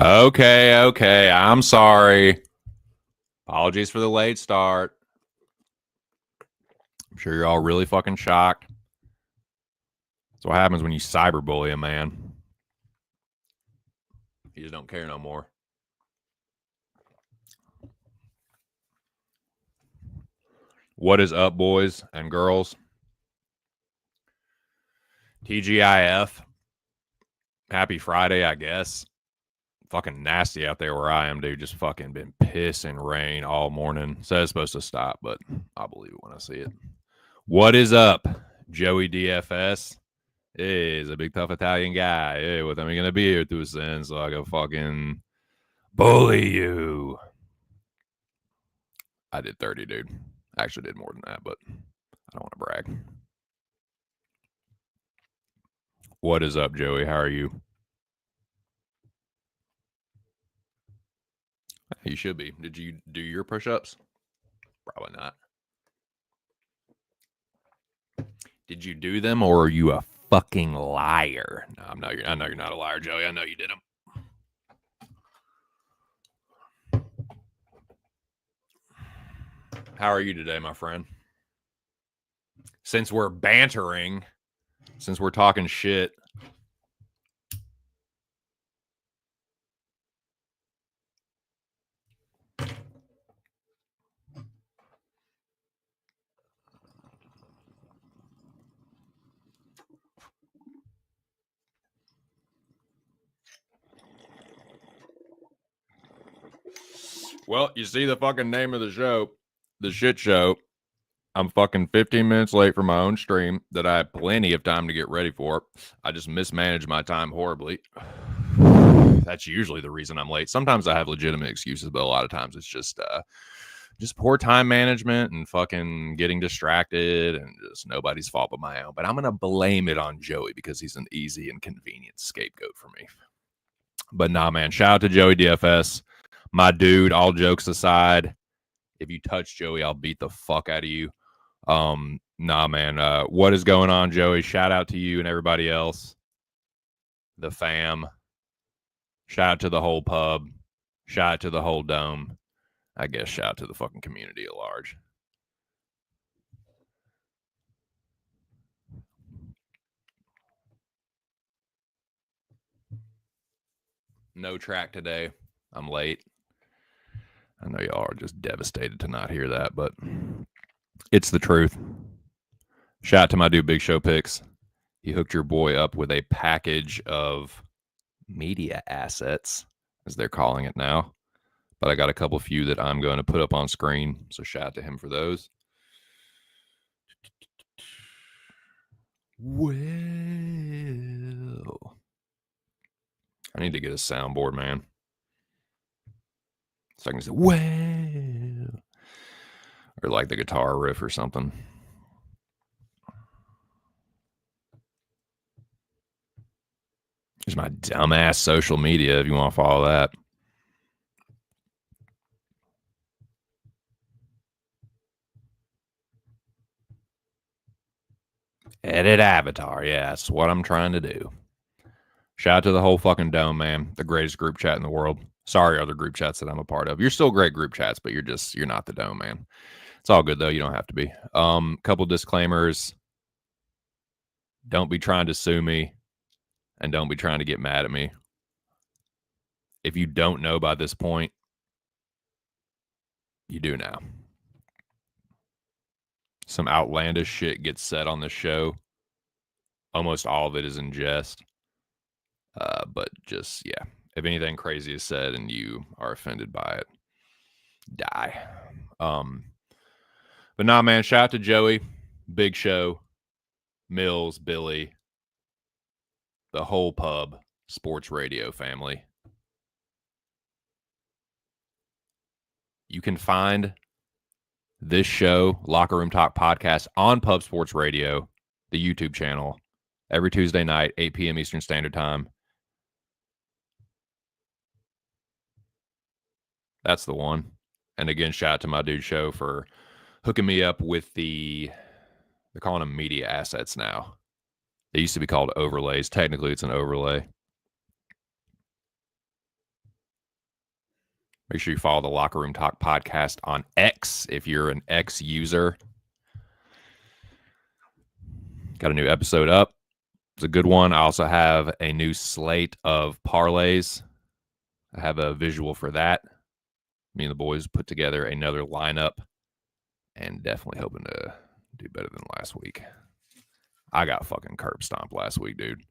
Okay. I'm sorry. Apologies for the late start. I'm sure you're all really fucking shocked. That's what happens when you cyberbully a man. You just don't care no more. What is up, boys and girls? TGIF. Happy Friday, I guess. Fucking nasty out there where I am, dude. Just fucking been pissing rain all morning. Says it's supposed to stop, but I'll believe it when I see it. What is up, Joey DFS? Hey, he's a big tough Italian guy. Hey, what am I gonna be here to send so I can fucking bully you? I did 30, dude. I actually did more than that, but I don't want to brag. What is up, Joey? How are you? You should be. Did you do your push-ups? Probably not. Did you do them, or are you a fucking liar? No, I know you're not a liar, Joey. I know you did them. How are you today, my friend? Since we're bantering, since we're talking shit, well, you see the fucking name of the show, the shit show. I'm fucking 15 minutes late for my own stream that I had plenty of time to get ready for. I just mismanaged my time horribly. That's usually the reason I'm late. Sometimes I have legitimate excuses, but a lot of times it's just poor time management and fucking getting distracted and just nobody's fault but my own. But I'm going to blame it on Joey because he's an easy and convenient scapegoat for me. But nah, man, shout out to Joey DFS. My dude, all jokes aside, if you touch Joey, I'll beat the fuck out of you. Nah, man. What is going on, Joey? Shout out to you and everybody else. The fam. Shout out to the whole pub. Shout out to the whole dome. I guess shout out to the fucking community at large. No track today. I'm late. I know y'all are just devastated to not hear that, but it's the truth. Shout out to my dude Big Show Picks. He hooked your boy up with a package of media assets, as they're calling it now. But I got a couple few that I'm going to put up on screen. So shout out to him for those. Well, I need to get a soundboard, man. So I can say, well, or like the guitar riff or something. Here's my dumbass social media if you want to follow that. Edit avatar. Yeah, that's what I'm trying to do. Shout out to the whole fucking dome, man. The greatest group chat in the world. Sorry, other group chats that I'm a part of. You're still great group chats, but you're not the dome, man. It's all good though. You don't have to be. Couple disclaimers. Don't be trying to sue me, and don't be trying to get mad at me. If you don't know by this point, you do now. Some outlandish shit gets said on the show. Almost all of it is in jest. But just, yeah, if anything crazy is said and you are offended by it, die. But nah, man, shout out to Joey, Big Show, Mills, Billy, the whole pub, sports radio family. You can find this show, Locker Room Talk Podcast, on Pub Sports Radio, the YouTube channel, every Tuesday night, 8 p.m. Eastern Standard Time. That's the one. And again, shout out to my dude Show for hooking me up with they're calling them media assets now. They used to be called overlays. Technically, it's an overlay. Make sure you follow the Locker Room Talk podcast on X if you're an X user. Got a new episode up. It's a good one. I also have a new slate of parlays. I have a visual for that. Me and the boys put together another lineup and definitely hoping to do better than last week. I got fucking curb stomped last week, dude.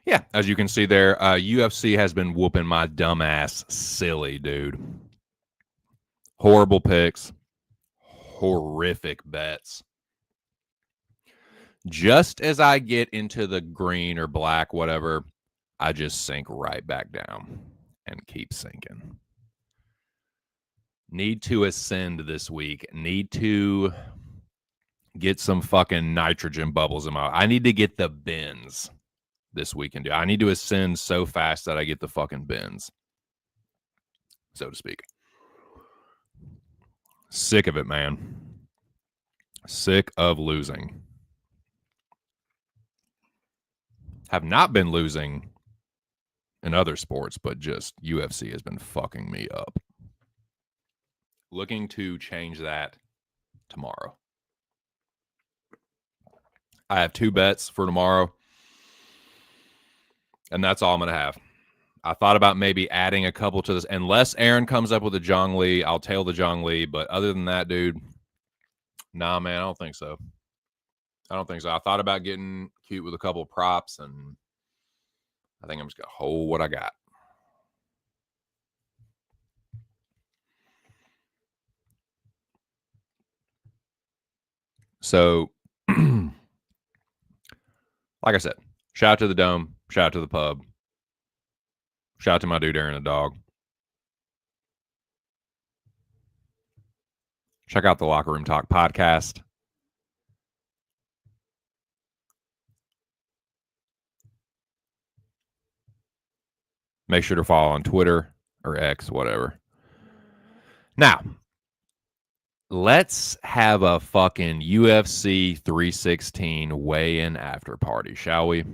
Yeah, as you can see there, UFC has been whooping my dumb ass silly, dude. Horrible picks, horrific bets. Just as I get into the green or black, whatever, I just sink right back down and keep sinking. Need to ascend this week. Need to get some fucking nitrogen bubbles in my. I need to get the bins this weekend. I need to ascend so fast that I get the fucking bins, so to speak. Sick of it, man. Sick of losing. Have not been losing in other sports, but just UFC has been fucking me up. Looking to change that tomorrow. I have 2 bets for tomorrow, and that's all I'm going to have. I thought about maybe adding a couple to this. Unless Aaron comes up with a Zhang Li, I'll tail the Zhang Li. But other than that, dude, nah, man, I don't think so. I thought about getting cute with a couple of props, and I think I'm just going to hold what I got. So, like I said, shout out to the Dome, shout out to the pub, shout out to my dude Aaron the dog. Check out the Locker Room Talk podcast. Make sure to follow on Twitter or X, whatever. Now, let's have a fucking UFC 316 weigh-in after party, shall we?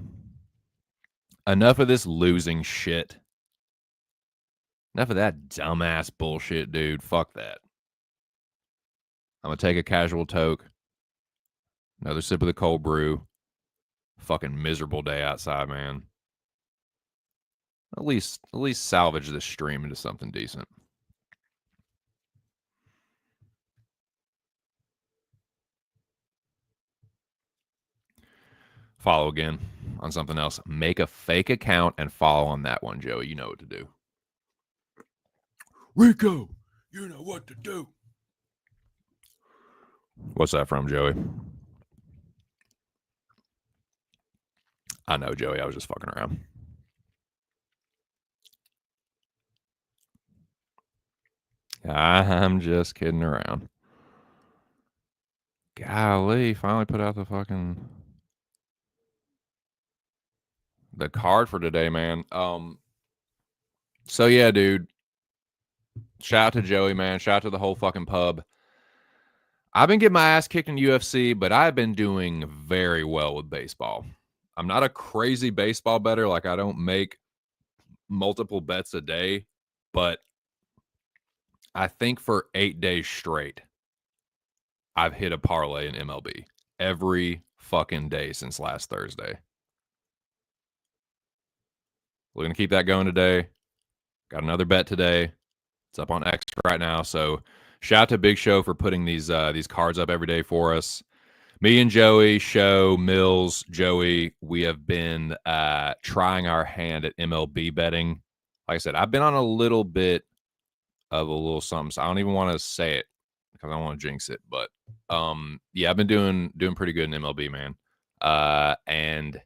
Enough of this losing shit. Enough of that dumbass bullshit, dude. Fuck that. I'm going to take a casual toke. Another sip of the cold brew. Fucking miserable day outside, man. At least salvage this stream into something decent. Follow again on something else. Make a fake account and follow on that one, Joey. You know what to do. Rico, you know what to do. What's that from, Joey? I know, Joey. I was just fucking around. I'm just kidding around. Golly, finally put out the fucking the card for today, man. So yeah, dude. Shout out to Joey, man. Shout out to the whole fucking pub. I've been getting my ass kicked in UFC, but I've been doing very well with baseball. I'm not a crazy baseball bettor. Like, I don't make multiple bets a day, but I think for 8 days straight, I've hit a parlay in MLB every fucking day since last Thursday. We're going to keep that going today. Got another bet today. It's up on X right now. So shout out to Big Show for putting these cards up every day for us. Me and Joey, Show, Mills, Joey, we have been trying our hand at MLB betting. Like I said, I've been on a little bit of a little something. So I don't even want to say it because I don't want to jinx it. But yeah, I've been doing pretty good in MLB, man. And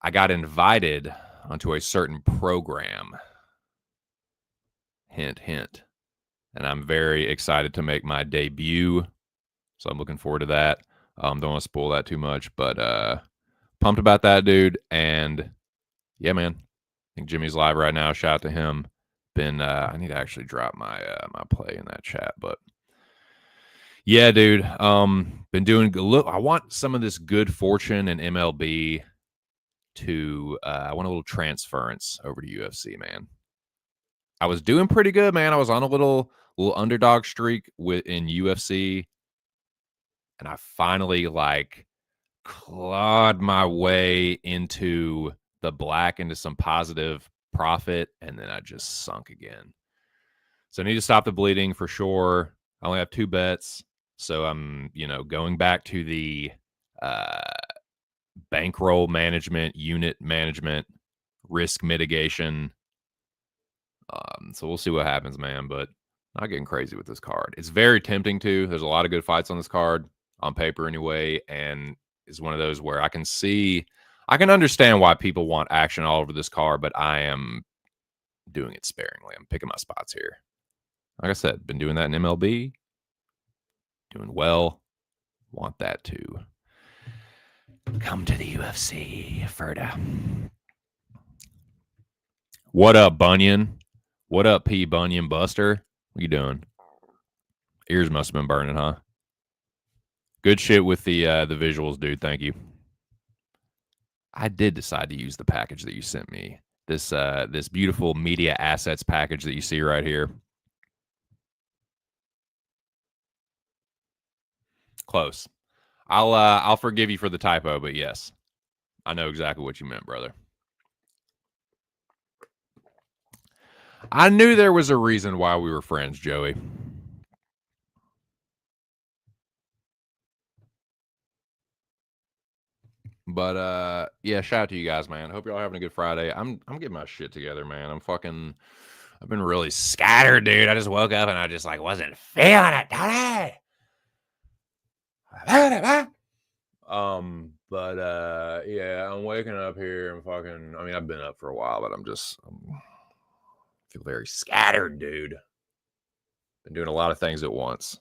I got invited onto a certain program. Hint, hint. And I'm very excited to make my debut. So I'm looking forward to that. Don't want to spoil that too much, but pumped about that, dude. And yeah, man. I think Jimmy's live right now. Shout out to him. I need to actually drop my my play in that chat, but yeah, dude. Been doing good. Look, I want some of this good fortune in MLB to I want a little transference over to UFC, man. I was doing pretty good, man. I was on a little underdog streak in UFC, and I finally clawed my way into the black, into some positive profit, and then I just sunk again. So I need to stop the bleeding for sure. I only have 2 bets, so I'm going back to the bankroll management, unit management, risk mitigation. So we'll see what happens, man. But not getting crazy with this card. It's very tempting to. There's a lot of good fights on this card, on paper anyway, and it's one of those where I can understand why people want action all over this card, but I am doing it sparingly. I'm picking my spots here. Like I said, been doing that in MLB. Doing well. Want that to come to the UFC, Ferda. What up, Bunyan? What up, P. Bunyan Buster? What you doing? Ears must have been burning, huh? Good shit with the visuals, dude. Thank you. I did decide to use the package that you sent me. This beautiful media assets package that you see right here. Close. I'll forgive you for the typo, but yes, I know exactly what you meant, brother. I knew there was a reason why we were friends, Joey. But yeah, shout out to you guys, man. Hope y'all having a good Friday. I'm getting my shit together, man. I've been really scattered, dude. I just woke up and I just wasn't feeling it today. But yeah, I'm waking up here and I've been up for a while, but I feel very scattered, dude. Been doing a lot of things at once.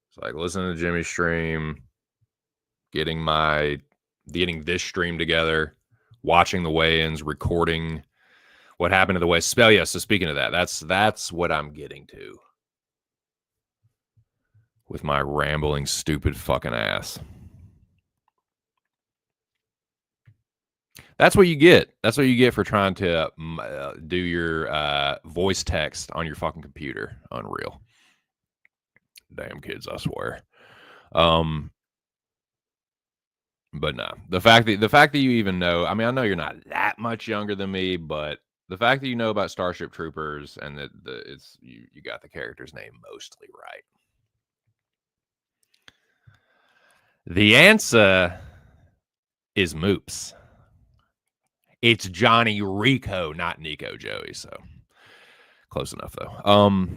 It's listening to Jimmy's stream, getting this stream together, watching the weigh-ins, recording what happened to the weigh. Spell, yeah. So speaking of that, that's what I'm getting to with my rambling, stupid fucking ass. That's what you get. That's what you get for trying to do your voice text on your fucking computer. Unreal. Damn kids, I swear. But no, the fact that you even know, I know you're not that much younger than me, but the fact that you know about Starship Troopers and that you got the character's name mostly right. The answer is Moops. It's Johnny Rico, not Nico Joey. So close enough though.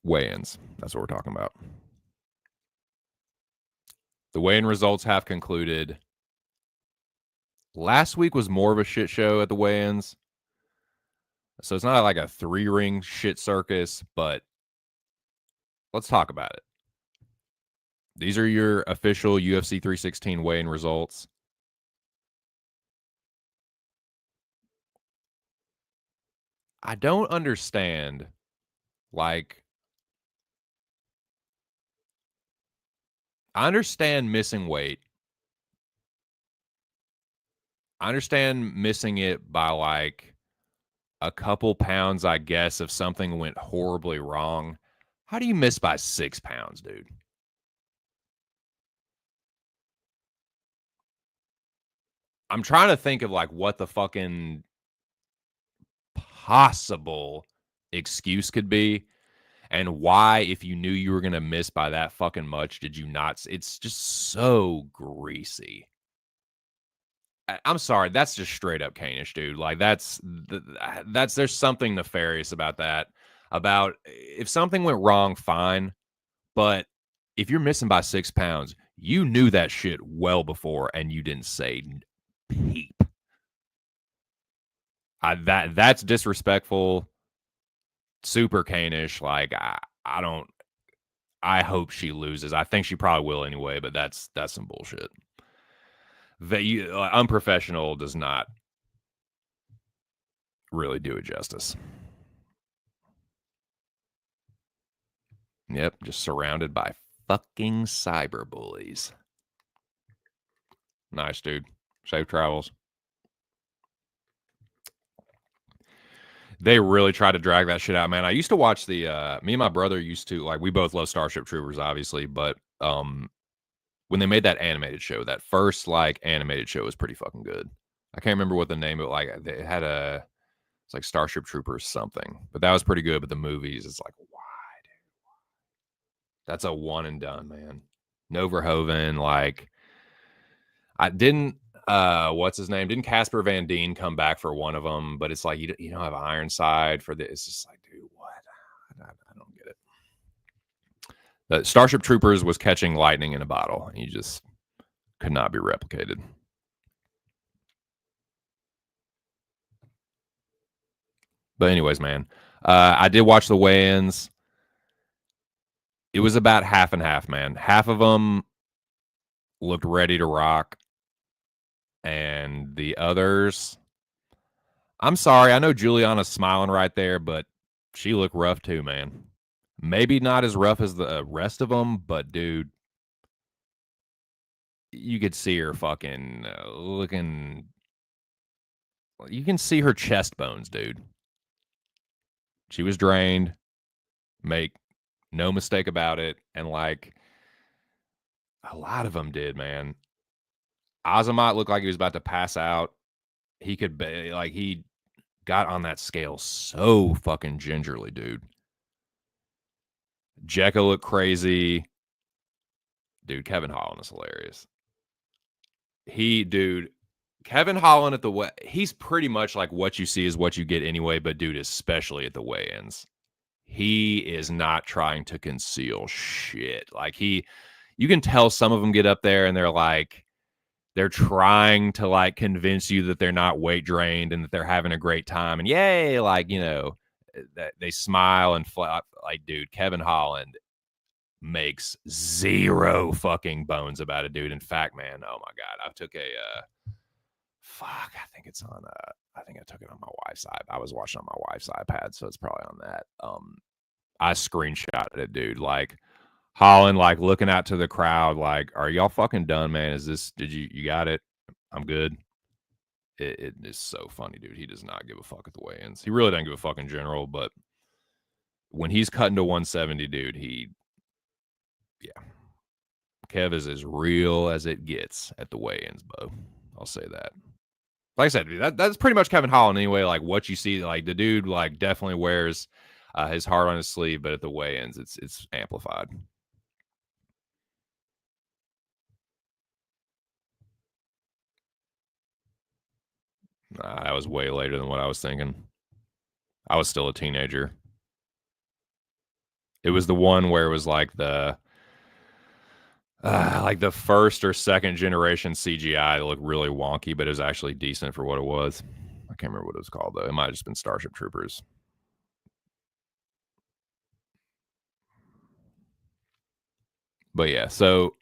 Weigh-ins. That's what we're talking about. The weigh-in results have concluded. Last week was more of a shit show at the weigh-ins. So it's not like a 3-ring shit circus, but let's talk about it. These are your official UFC 316 weigh-in results. I don't understand, I understand missing weight. I understand missing it by like a couple pounds, I guess, if something went horribly wrong. How do you miss by 6 pounds, dude? I'm trying to think of like what the fucking possible excuse could be and why, if you knew you were going to miss by that fucking much, did you not? It's just so greasy. I'm sorry, that's just straight up Canish, dude. Like that's there's something nefarious about that. About if something went wrong, fine, but if you're missing by 6 pounds, you knew that shit well before, and you didn't say peep. That's disrespectful. Super Canish. Like I don't. I hope she loses. I think she probably will anyway, but that's some bullshit. Unprofessional does not really do it justice. Yep, just surrounded by fucking cyber bullies. Nice, dude. Safe travels. They really tried to drag that shit out, man. I used to watch the me and my brother used to like we both love Starship Troopers, obviously, but when they made that animated show, that first like animated show was pretty fucking good. I can't remember what the name of it, like it had it's like Starship Troopers something, but that was pretty good. But the movies, it's like, why, dude? That's a one and done, man. No Verhoeven, like I didn't what's his name? Didn't Casper Van Dien come back for one of them? But it's like you don't have Ironside for this. It's just like, dude, what? I don't get it. The Starship Troopers was catching lightning in a bottle, and you just could not be replicated. But anyways, man, I did watch the weigh-ins. It was about half and half, man. Half of them looked ready to rock, and the others, I'm sorry. I know Juliana's smiling right there, but she looked rough too, man. Maybe not as rough as the rest of them, but dude, you could see her fucking looking. You can see her chest bones, dude. She was drained. Make no mistake about it. And like a lot of them did, man. Azamat looked like he was about to pass out. He could be like he got on that scale so fucking gingerly, dude. Jekka looked crazy. Dude, Kevin Holland is hilarious. Dude, Kevin Holland at the he's pretty much like what you see is what you get anyway, but dude, especially at the weigh-ins. He is not trying to conceal shit. Like you can tell some of them get up there and they're trying to like convince you that they're not weight drained and that they're having a great time. And yay, like, that they smile and flap. Like, dude, Kevin Holland makes zero fucking bones about it, dude. In fact, man, oh my God, I took fuck, I think it's on I think I took it on my wife's iPad. I was watching on my wife's iPad, so it's probably on that. I screenshotted it, dude. Like Holland, like looking out to the crowd, like, are y'all fucking done, man? Did you got it? I'm good. It is so funny, dude. He does not give a fuck at the weigh-ins. He really doesn't give a fuck in general, but when he's cutting to 170, dude, yeah. Kev is as real as it gets at the weigh-ins, Bo. I'll say that. Like I said, dude, that's pretty much Kevin Holland anyway. Like what you see, like the dude, like definitely wears his heart on his sleeve, but at the weigh-ins, it's amplified. That was way later than what I was thinking. I was still a teenager. It was the one where it was like the first or second generation CGI that looked really wonky, but it was actually decent for what it was. I can't remember what it was called though. It might have just been Starship Troopers. But yeah, so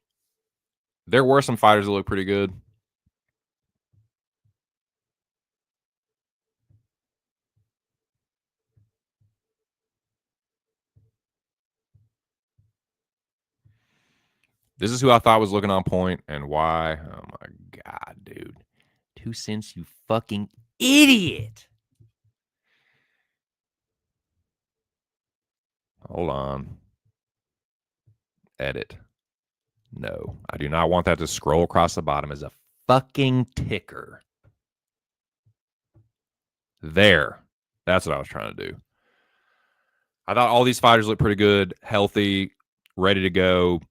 there were some fighters that looked pretty good. This is who I thought was looking on point and why. Oh my God, dude. cents, you fucking idiot. Hold on. Edit. No, I do not want that to scroll across the bottom as a fucking ticker. There. That's what I was trying to do. I thought all these fighters look pretty good, healthy, ready to go.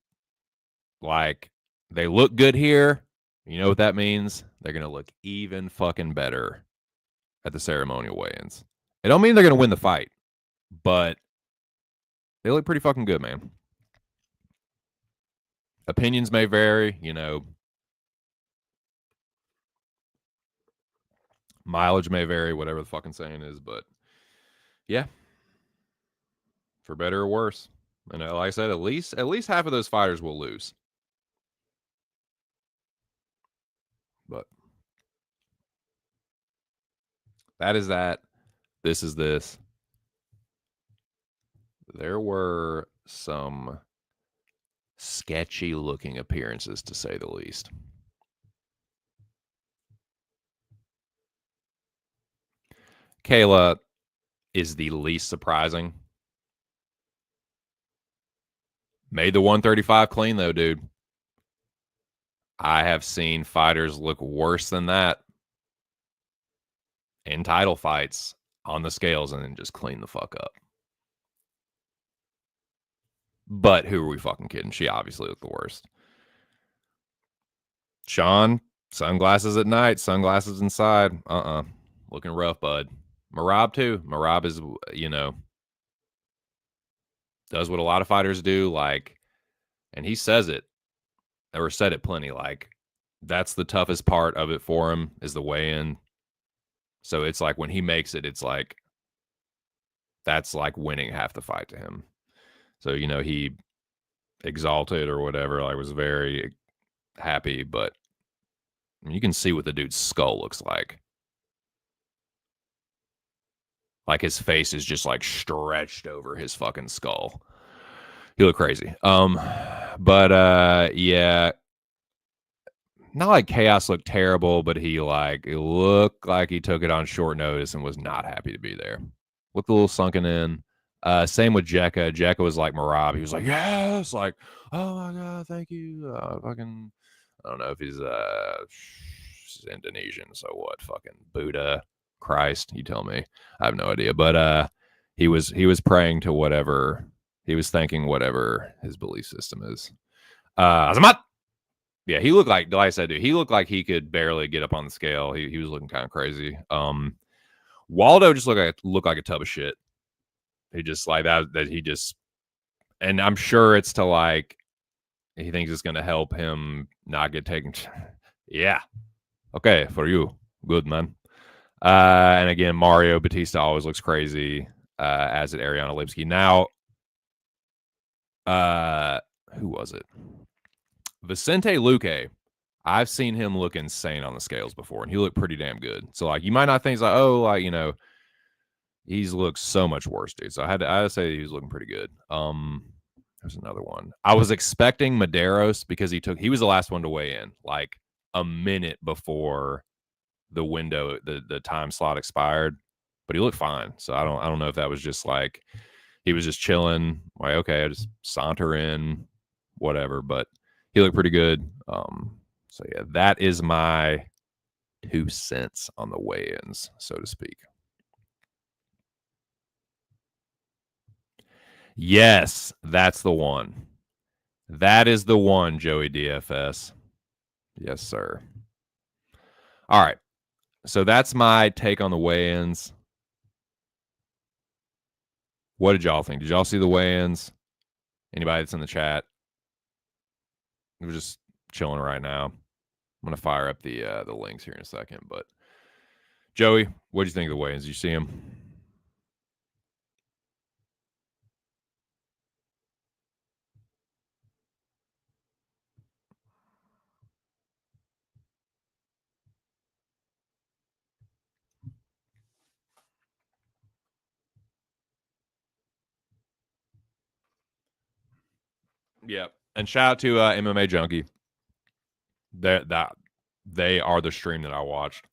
Like, they look good here. You know what that means? They're going to look even fucking better at the ceremonial weigh-ins. It don't mean they're going to win the fight, but they look pretty fucking good, man. Opinions may vary, you know. Mileage may vary, whatever the fucking saying is, but yeah, for better or worse. And like I said, at least half of those fighters will lose. But that is that. This is this. There were some sketchy looking appearances, to say the least. Kayla is the least surprising. Made the 135 clean, though, dude. I have seen fighters look worse than that in title fights on the scales and then just clean the fuck up. But who are we fucking kidding? She obviously looked the worst. Sean, sunglasses at night, sunglasses inside. Looking rough, bud. Merab, too. Merab is, you know, does what a lot of fighters do. Like, and he says it, or said it plenty. Like, that's the toughest part of it for him is the weigh-in. So it's like when he makes it, it's like, that's like winning half the fight to him. So, you know, he exalted or whatever, like was very happy, but you can see what the dude's skull looks like. Like his face is just like stretched over his fucking skull. He looked crazy. But yeah. Not like Chaos looked terrible, but he looked like he took it on short notice and was not happy to be there. Looked a little sunken in. Same with Jekka. Jekka was like Merab. He was like, yes, like, oh my god, thank you. Fucking, I don't know if he's Indonesian, so what? Fucking Buddha, Christ, you tell me. I have no idea, but he was praying to whatever he was thanking, whatever his belief system is. Azamat. Yeah, he looked like I said, dude, he looked like he could barely get up on the scale. He was looking kind of crazy. Waldo just looked like a tub of shit. He just like that he just, and I'm sure it's to like, he thinks it's going to help him not get taken. Yeah. Okay. For you. Good, man. And again, Mario Batista always looks crazy, as did Ariana Lipsky. Now, who was it? Vicente Luque. I've seen him look insane on the scales before, and he looked pretty damn good. So, like, you might not think, like, oh, like, you know, he's looked so much worse, dude. So I had to say he was looking pretty good. There's another one. I was expecting Medeiros because he was the last one to weigh in, like a minute before the window, the time slot expired, but he looked fine. So I don't know if that was just like he was just chilling, like, okay, I just saunter in, whatever, but he looked pretty good. So yeah, that is my 2 cents on the weigh-ins, so to speak. Yes, that's the one. That is the one, Joey DFS. Yes, sir. All right. So that's my take on the weigh-ins. What did y'all think? Did y'all see the weigh-ins? Anybody that's in the chat? We're just chilling right now. I'm gonna fire up the links here in a second. But Joey, what do you think of the weigh-ins? Did you see them? Yeah. And shout out to MMA Junkie. That They are the stream that I watched.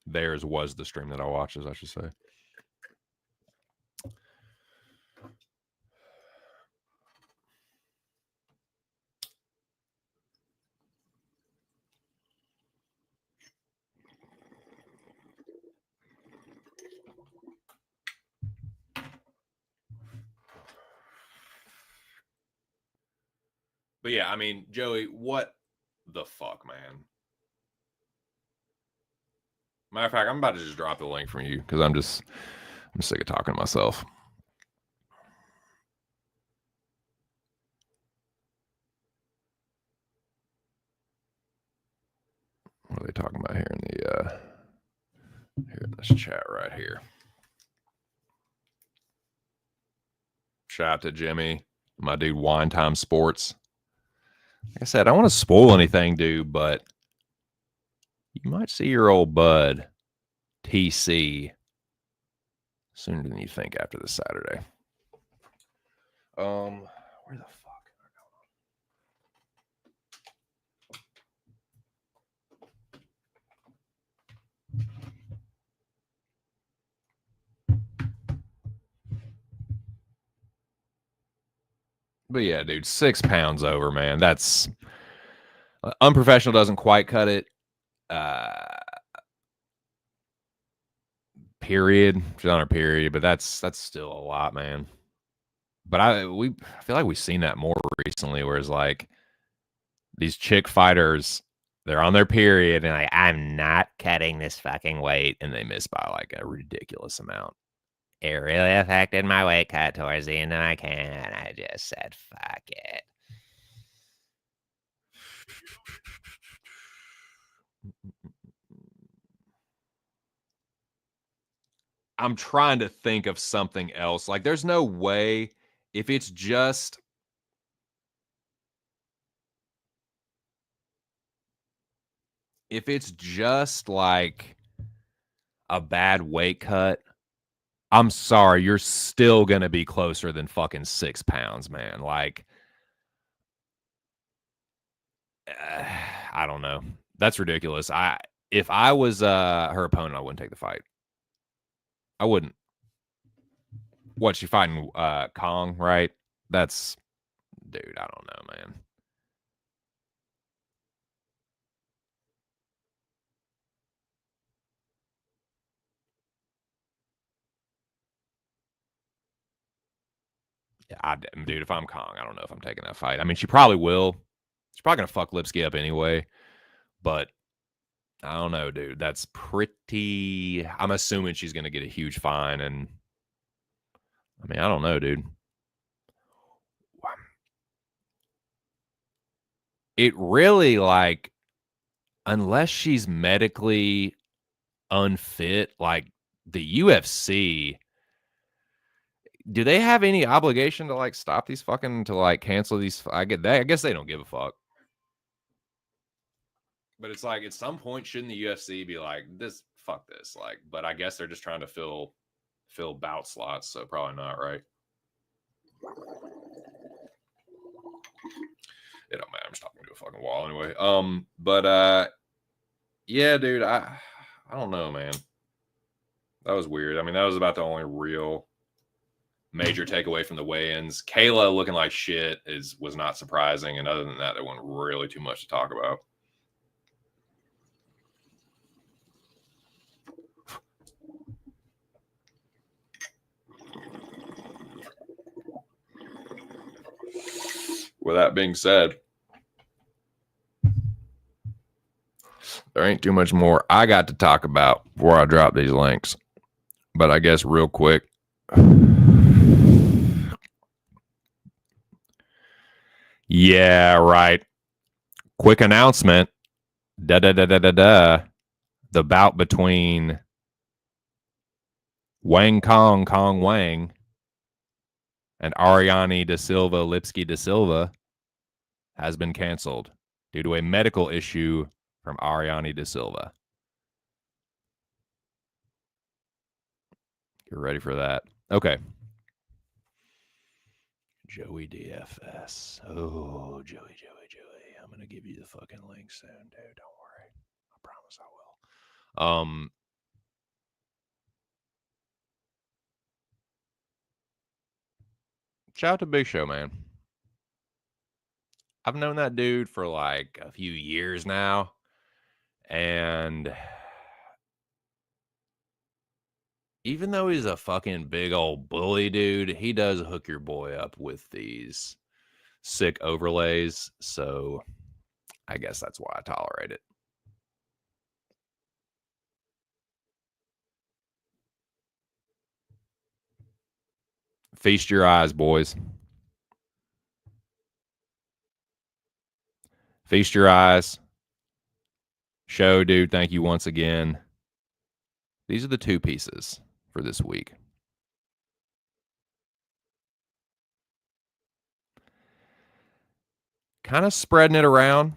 Theirs was the stream that I watched, as I should say. But yeah, I mean, Joey, what the fuck, man? Matter of fact, I'm about to just drop the link from you because I'm sick of talking to myself. What are they talking about here in this chat right here? Shout out to Jimmy, my dude, Wine Time Sports. Like I said, I don't want to spoil anything, dude, but you might see your old bud TC sooner than you think after this Saturday. Where the fuck? But yeah, dude, 6 pounds over, man. That's unprofessional. Doesn't quite cut it. Period. She's on her period, but that's still a lot, man. But I feel like we've seen that more recently, where it's like these chick fighters, they're on their period and like, I'm not cutting this fucking weight, and they miss by like a ridiculous amount. It really affected my weight cut towards the end of my camp, and I just said, fuck it. I'm trying to think of something else. Like, there's no way if it's just like a bad weight cut, I'm sorry, you're still gonna be closer than fucking 6 pounds, man. Like, I don't know. That's ridiculous. If I was her opponent, I wouldn't take the fight. I wouldn't. What, she fighting Kong, right? That's, dude, I don't know, man. Dude, if I'm Kong, I don't know if I'm taking that fight. I mean, she probably will. She's probably gonna fuck Lipsky up anyway, but I don't know, dude. That's pretty. I'm assuming she's gonna get a huge fine, and I mean, I don't know, dude. It really, like, unless she's medically unfit, like the UFC, do they have any obligation to like stop these fucking to like cancel these? I guess they don't give a fuck. But it's like at some point, shouldn't the UFC be like, this, fuck this? Like, but I guess they're just trying to fill bout slots, so probably not, right? It don't matter. I'm just talking to a fucking wall anyway. But yeah, dude, I don't know, man. That was weird. I mean, that was about the only real major takeaway from the weigh-ins. Kayla looking like shit was not surprising, and other than that, there wasn't really too much to talk about. With that being said, there ain't too much more I got to talk about before I drop these links. But I guess real quick, yeah, right. Quick announcement. The bout between Kong Wang, and Ariane da Silva Lipsky da Silva has been canceled due to a medical issue from Ariane da Silva. You're ready for that? Okay. Joey DFS. Oh, Joey. I'm going to give you the fucking link soon, dude. Don't worry. I Shout out to Big Show, man. I've known that dude for like a few years now, and even though he's a fucking big old bully dude, he does hook your boy up with these sick overlays, so I guess that's why I tolerate it. Feast your eyes, boys. Feast your eyes. Show, dude, thank you once again. These are the two pieces for this week. Kind of spreading it around,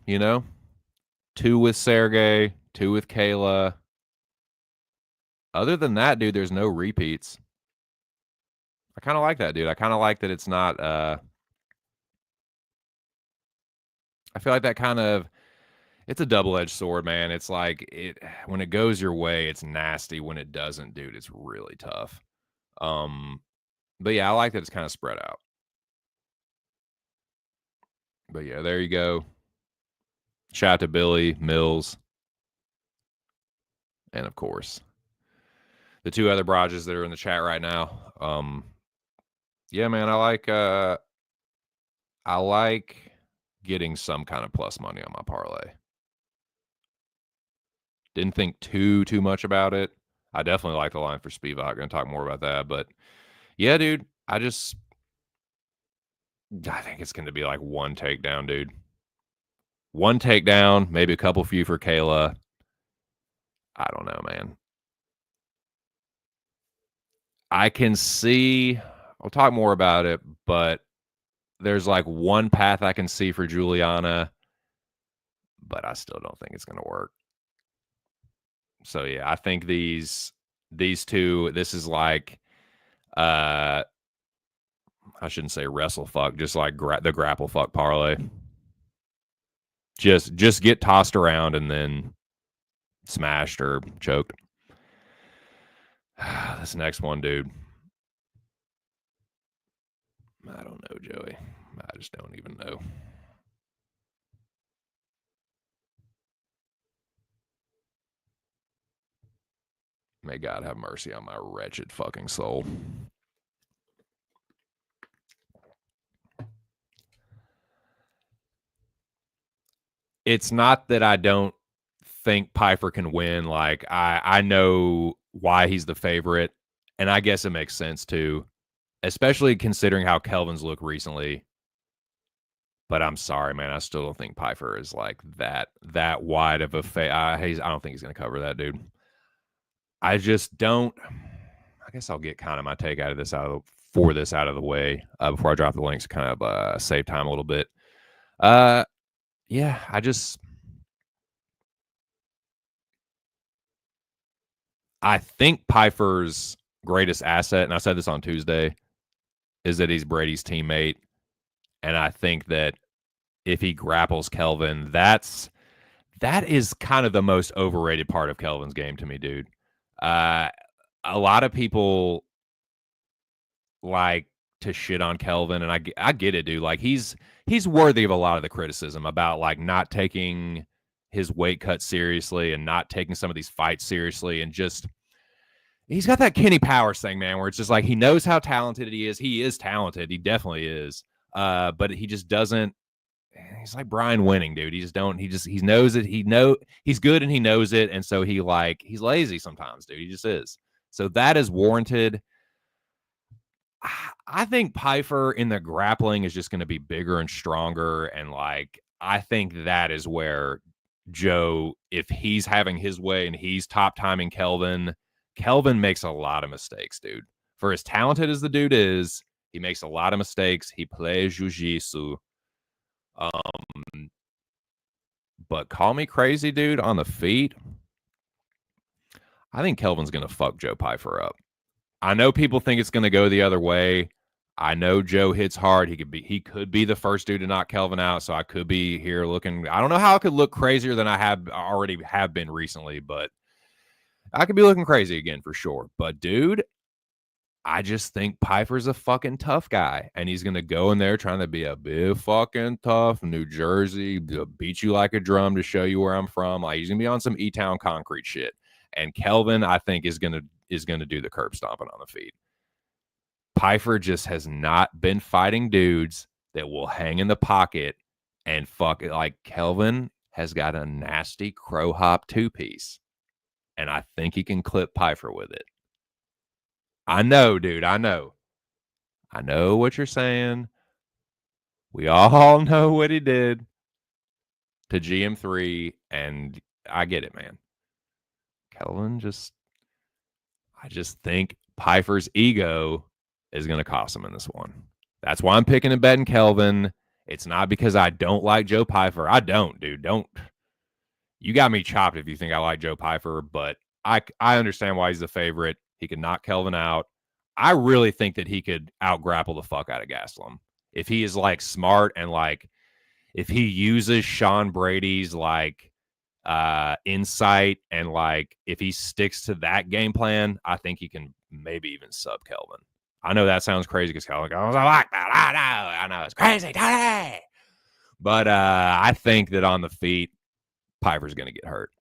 you know? 2 with Sergey, 2 with Kayla. Other than that, dude, there's no repeats. I kind of like that, dude. I kind of like that it's not I feel like that kind of it's a double-edged sword, man. It's like when it goes your way, it's nasty. When it doesn't, dude, it's really tough. But yeah, I like that it's kind of spread out. But yeah, there you go. Shout out to Billy, Mills, and of course, the 2 other Brages that are in the chat right now. Yeah, man, I like getting some kind of plus money on my parlay. Didn't think too much about it. I definitely like the line for Spivak. Going to talk more about that, but yeah, dude, I think it's going to be like 1 takedown, dude. 1 takedown, maybe a couple few for Kayla. I don't know, man. I can see, I'll talk more about it, but there's like 1 path I can see for Juliana, but I still don't think it's going to work. So yeah, I think these 2, this is like, I shouldn't say wrestle fuck, just like the grapple fuck parlay. Just get tossed around and then smashed or choked. This next one, dude. I don't know, Joey. I just don't even know. May God have mercy on my wretched fucking soul. It's not that I don't think Pfeiffer can win. Like, I know why he's the favorite, and I guess it makes sense too, especially considering how Kelvin's looked recently. But I'm sorry, man. I still don't think Pfeiffer is like that wide of a I don't think he's going to cover that, dude. I just don't. I guess I'll get kind of my take out of this out of the way before I drop the links. Kind of save time a little bit. Yeah, I think Pfeiffer's greatest asset, and I said this on Tuesday, is that he's Brady's teammate. And I think that if he grapples Kelvin, that is kind of the most overrated part of Kelvin's game to me, dude. A lot of people like to shit on Kelvin, and I get it, dude. Like he's worthy of a lot of the criticism about like not taking his weight cut seriously and not taking some of these fights seriously, and just he's got that Kenny Powers thing, man, where it's just like he knows how talented he is. He is talented. He definitely is. But he just doesn't. He's like Brian Winning, dude. He knows it. He's good and he knows it. And so he's lazy sometimes, dude. He just is. So that is warranted. I think Pfeiffer in the grappling is just going to be bigger and stronger. And like, I think that is where Joe, if he's having his way and he's top timing Kelvin makes a lot of mistakes, dude. For as talented as the dude is, he makes a lot of mistakes. He plays jiu-jitsu. But call me crazy, dude, on the feet. I think Kelvin's going to fuck Joe Pfeiffer up. I know people think it's going to go the other way. I know Joe hits hard. He could be the first dude to knock Kelvin out, so I could be here looking. I don't know how I could look crazier than I already have been recently, but I could be looking crazy again for sure. But dude, I just think Piper's a fucking tough guy, and he's gonna go in there trying to be a bit fucking tough New Jersey, beat you like a drum to show you where I'm from. Like he's gonna be on some E-Town concrete shit. And Kelvin, I think, is gonna do the curb stomping on the feet. Piper just has not been fighting dudes that will hang in the pocket and fuck it. Like Kelvin has got a nasty crow hop 2-piece, and I think he can clip Piper with it. I know, dude. I know what you're saying. We all know what he did to GM3, and I get it, man. Kelvin I just think Piper's ego is going to cost him in this one. That's why I'm picking and betting Kelvin. It's not because I don't like Joe Piper. I don't, dude. Don't. You got me chopped if you think I like Joe Piper, but I understand why he's the favorite. He could knock Kelvin out. I really think that he could out-grapple the fuck out of Gastelum. If he is, like, smart and, like, if he uses Sean Brady's, like, insight and, like, if he sticks to that game plan, I think he can maybe even sub Kelvin. I know that sounds crazy because Kelvin goes, I like that. I know. It's crazy, Tony. But I think that on the feet, Piper's going to get hurt.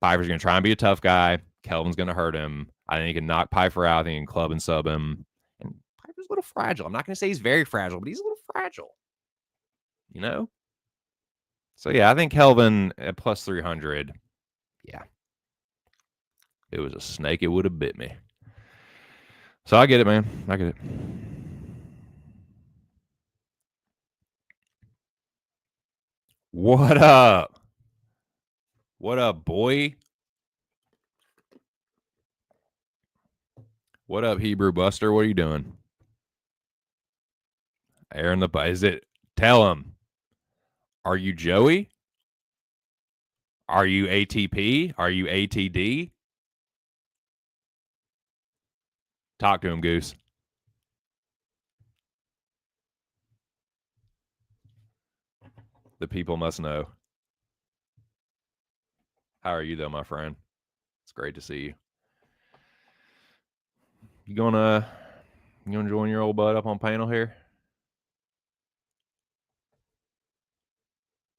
Piper's going to try and be a tough guy. Kelvin's going to hurt him. I think he can knock Piper out. I think he can club and sub him. And Piper's a little fragile. I'm not going to say he's very fragile, but he's a little fragile. You know? So, yeah, I think Kelvin at plus 300, yeah. It was a snake. It would have bit me. So I get it, man. I get it. What up? What up, boy? What up, Hebrew Buster? What are you doing? Aaron the is it? Tell him. Are you Joey? Are you ATP? Are you ATD? Talk to him, Goose. The people must know. How are you, though, my friend? It's great to see you. You gonna join your old bud up on panel here?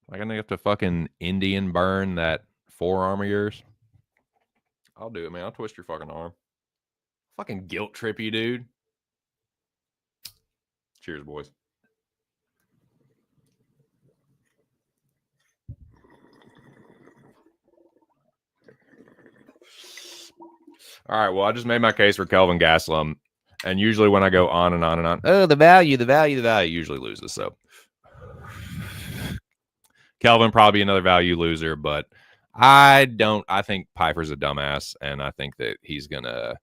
Like, I'm gonna have to fucking Indian burn that forearm of yours. I'll do it, man. I'll twist your fucking arm. Fucking guilt trip you, dude. Cheers, boys. All right, well, I just made my case for Kelvin Gastelum. And usually when I go on and on and on, the value usually loses. So Kelvin probably another value loser, but I think Piper's a dumbass, and I think that he's gonna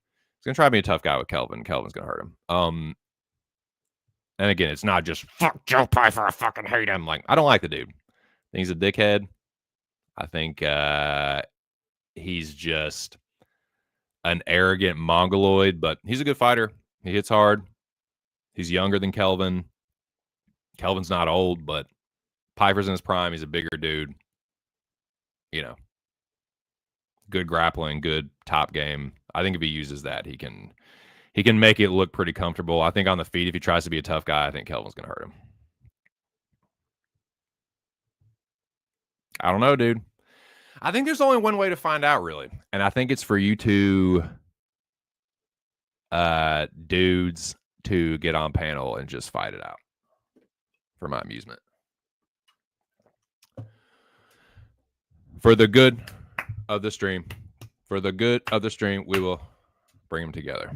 try to be a tough guy with Kelvin. Kelvin's gonna hurt him. And again, it's not just fuck Joe Piper, I fucking hate him. Like, I don't like the dude. I think he's a dickhead. I think he's just an arrogant mongoloid, but he's a good fighter. He hits hard. He's younger than Kelvin. Kelvin's not old, but Piper's in his prime. He's a bigger dude. You know, good grappling, good top game. I think if he uses that, he can make it look pretty comfortable. I think on the feet, if he tries to be a tough guy, I think Kelvin's going to hurt him. I don't know, dude. I think there's only one way to find out, really. And I think it's for you two dudes to get on panel and just fight it out for my amusement. For the good of the stream. For the good of the stream, we will bring them together.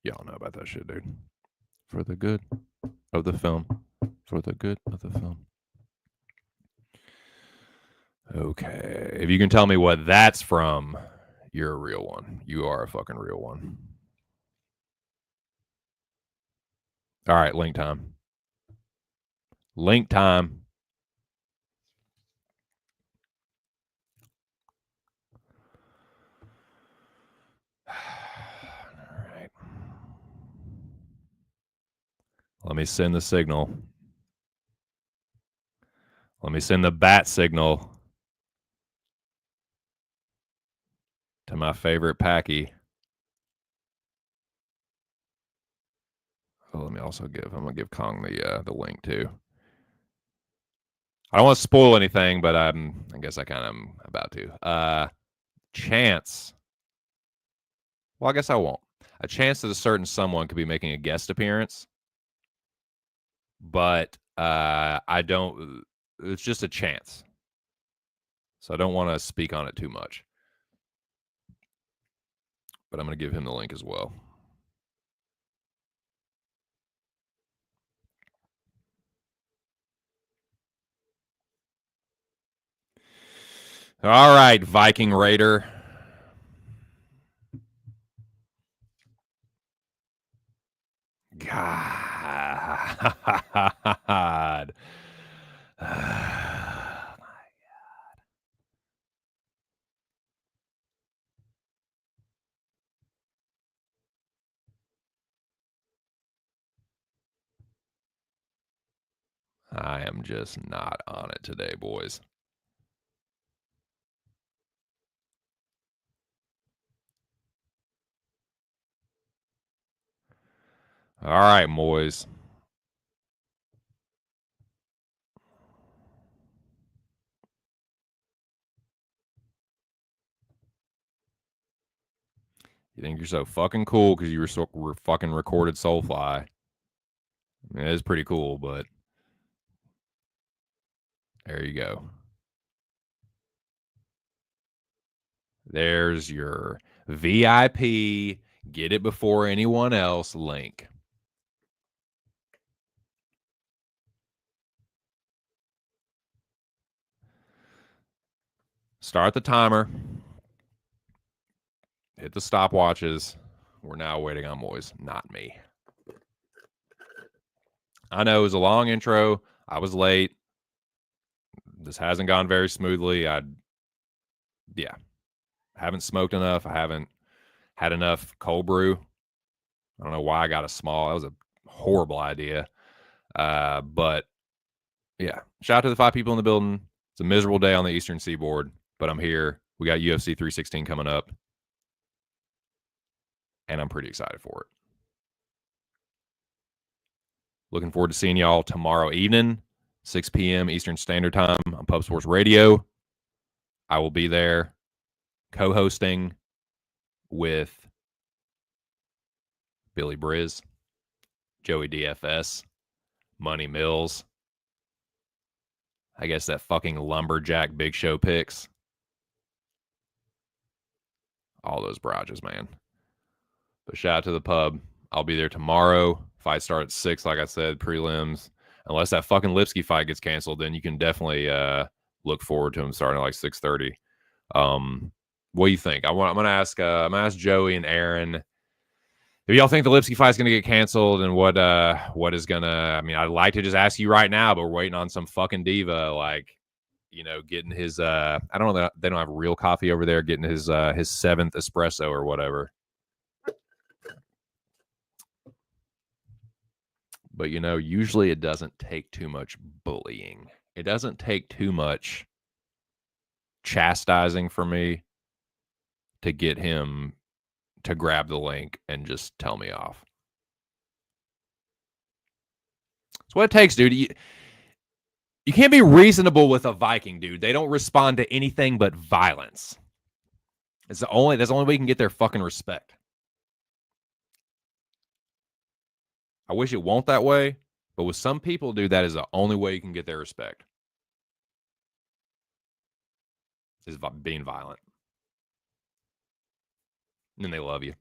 Y'all know about that shit, dude. For the good of the film. For the good of the film. Okay. If you can tell me what that's from, you're a real one. You are a fucking real one. All right, link time. Link time. All right. Let me send the signal. Let me send the bat signal. to my favorite Packy. Oh, let me also I'm gonna give Kong the link too. I don't want to spoil anything, but I guess I kind of am about to. Chance. Well, I guess I won't. A chance that a certain someone could be making a guest appearance, but I don't. It's just a chance, so I don't want to speak on it too much. But I'm going to give him the link as well. All right, Viking Raider. God. I am just not on it today, boys. All right, Moiz. You think you're so fucking cool because you were fucking recorded Soulfly. I mean, it is pretty cool, but there you go. There's your VIP, get it before anyone else link. Start the timer. Hit the stopwatches. We're now waiting on Moiz, not me. I know it was a long intro. I was late. This hasn't gone very smoothly. Haven't smoked enough. I haven't had enough cold brew. I don't know why I got a small. That was a horrible idea. But yeah, shout out to the 5 people in the building. It's a miserable day on the Eastern Seaboard, but I'm here. We got UFC 316 coming up, and I'm pretty excited for it. Looking forward to seeing y'all tomorrow evening, 6 p.m. Eastern Standard Time on Pub Sports Radio. I will be there co-hosting with Billy Briz, Joey DFS, Money Mills. I guess that fucking lumberjack Big Show picks. All those barrages, man. But shout out to the pub. I'll be there tomorrow. Fight start at 6, like I said, prelims. Unless that fucking Lipsky fight gets canceled, then you can definitely look forward to him starting at like 6:30. What do you think? I'm gonna ask Joey and Aaron if y'all think the Lipsky fight's gonna get canceled, and what is gonna. I mean, I'd like to just ask you right now, but we're waiting on some fucking diva, like, you know, getting his I don't know, they don't have real coffee over there, getting his 7th espresso or whatever. But, you know, usually it doesn't take too much bullying. It doesn't take too much chastising for me to get him to grab the link and just tell me off. It's what it takes, dude. You can't be reasonable with a Viking, dude. They don't respond to anything but violence. That's the only way you can get their fucking respect. I wish it won't that way, but with some people, dude, that is the only way you can get their respect. Is being violent. And then they love you.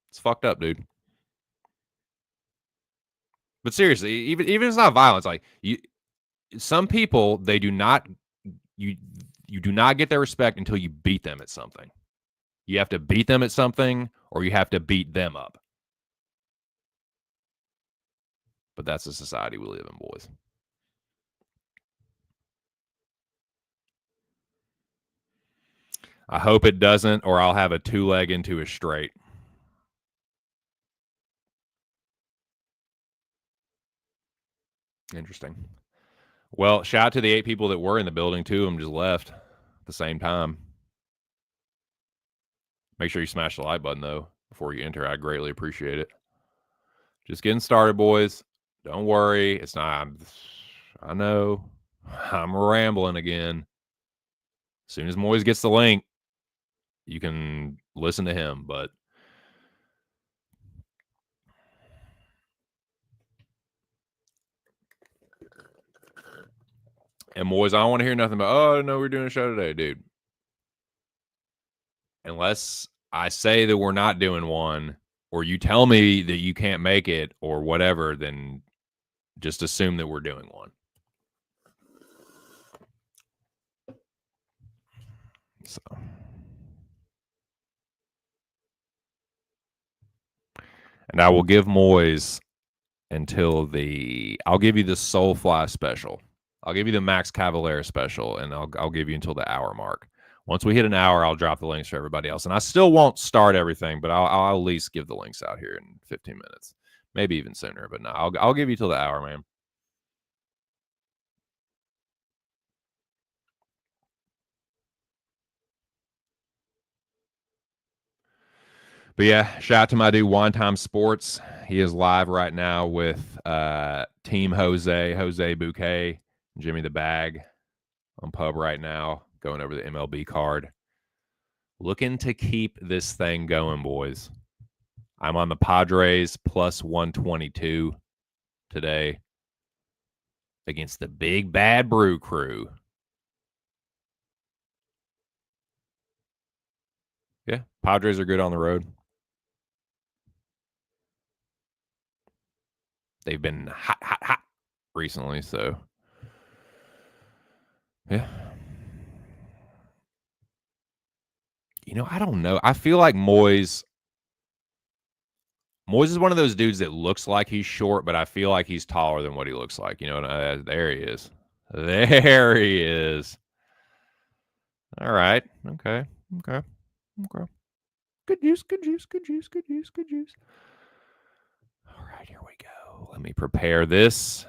It's fucked up, dude. But seriously, even if it's not violence, like some people, they do not you do not get their respect until you beat them at something. You have to beat them at something, or you have to beat them up. But that's the society we live in, boys. I hope it doesn't, or I'll have a 2-leg into a straight. Interesting. Well, shout out to the 8 people that were in the building. 2 of them just left at the same time. Make sure you smash the like button though before you enter. I greatly appreciate it. Just getting started, boys. Don't worry. It's not. I know. I'm rambling again. As soon as Moiz gets the link, you can listen to him. But and Moiz, I don't want to hear nothing about. Oh no, we're doing a show today, dude. Unless I say that we're not doing one, or you tell me that you can't make it, or whatever, then just assume that we're doing one. So, and I will give Moiz until I'll give you the Soulfly special. I'll give you the Max Cavalier special, and I'll give you until the hour mark. Once we hit an hour, I'll drop the links for everybody else, and I still won't start everything, but I'll at least give the links out here in 15 minutes, maybe even sooner. But no, I'll give you till the hour, man. But yeah, shout out to my dude One Time Sports. He is live right now with Team Jose Bouquet, Jimmy the Bag on pub right now, going over the MLB card. Looking to keep this thing going, boys. I'm on the Padres plus 122 today against the Big Bad Brew Crew. Yeah, Padres are good on the road. They've been hot recently, so yeah. You know, I don't know. I feel like Moiz is one of those dudes that looks like he's short, but I feel like he's taller than what he looks like. You know, there he is. There he is. All right. Okay. Good juice. All right, here we go. Let me prepare this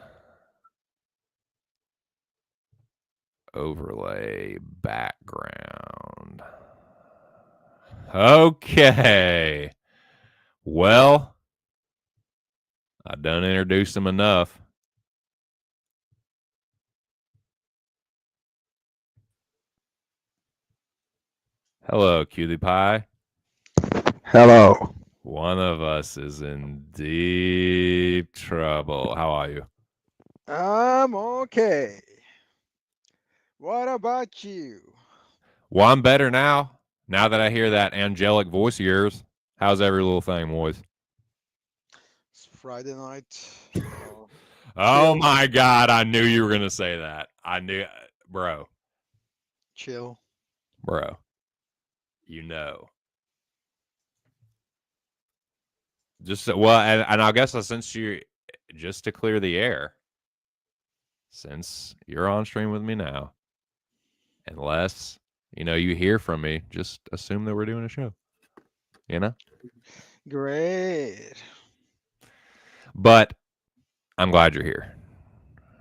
overlay background. Okay. Well, I done introduced him enough. Hello, Cutie Pie. Hello. One of us is in deep trouble. How are you? I'm okay. What about you? Well, I'm better now. Now that I hear that angelic voice of yours, how's every little thing, boys? It's Friday night, Oh chill, my God, I knew you were going to say that. I knew, bro, chill. bro, you know. Just, well, and I guess since you, just to clear the air, since you're on stream with me now, unless, you hear from me, just assume that we're doing a show, you know? Great. But I'm glad you're here.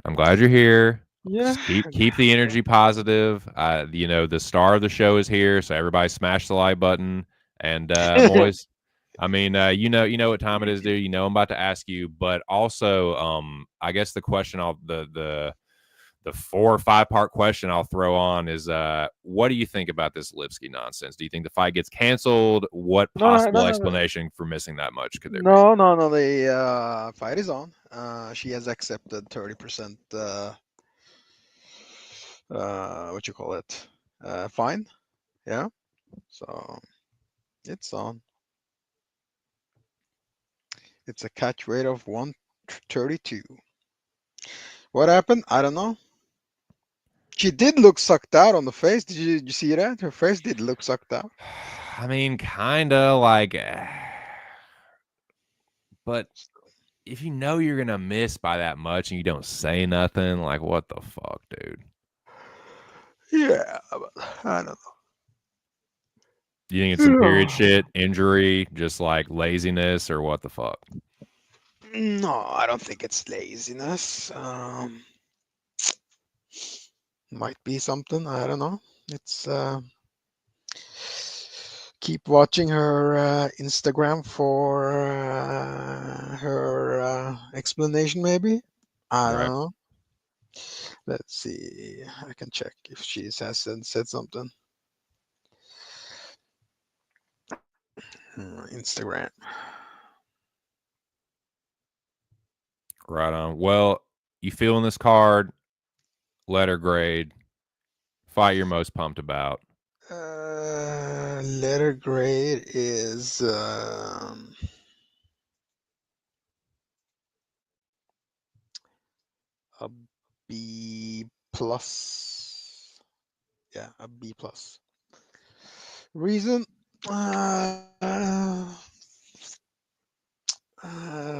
I'm glad you're here. Yeah. Just keep the energy positive. The star of the show is here, so everybody smash the like button. And Moise, I mean, you know what time it is, dude. You know I'm about to ask you, but also, I guess the question the 4 or 5 part question I'll throw on is, what do you think about this Lipsky nonsense? Do you think the fight gets canceled? What No, no, possible no, no, no, explanation for missing that much could there be? no, no, no. The fight is on. She has accepted 30%. What you call it? Fine. Yeah. So it's on. It's a catch rate of 132. What happened? I don't know. She did look sucked out on the face. Did you see that? Her face did look sucked out. I mean, kind of like, but if you know you're gonna miss by that much and you don't say nothing, like what the fuck, dude? Yeah, but I don't You think it's some period know. shit, injury, just like laziness, or what the fuck? No, I don't think it's laziness. Might be something. I don't know. It's keep watching her Instagram for her explanation, maybe. I don't Right. know. Let's see. I can check if she has said something. Instagram. Right on. Well, you feeling this card? Letter grade. Fight you're most pumped about. Letter grade is a B plus. Yeah, a B plus. Reason?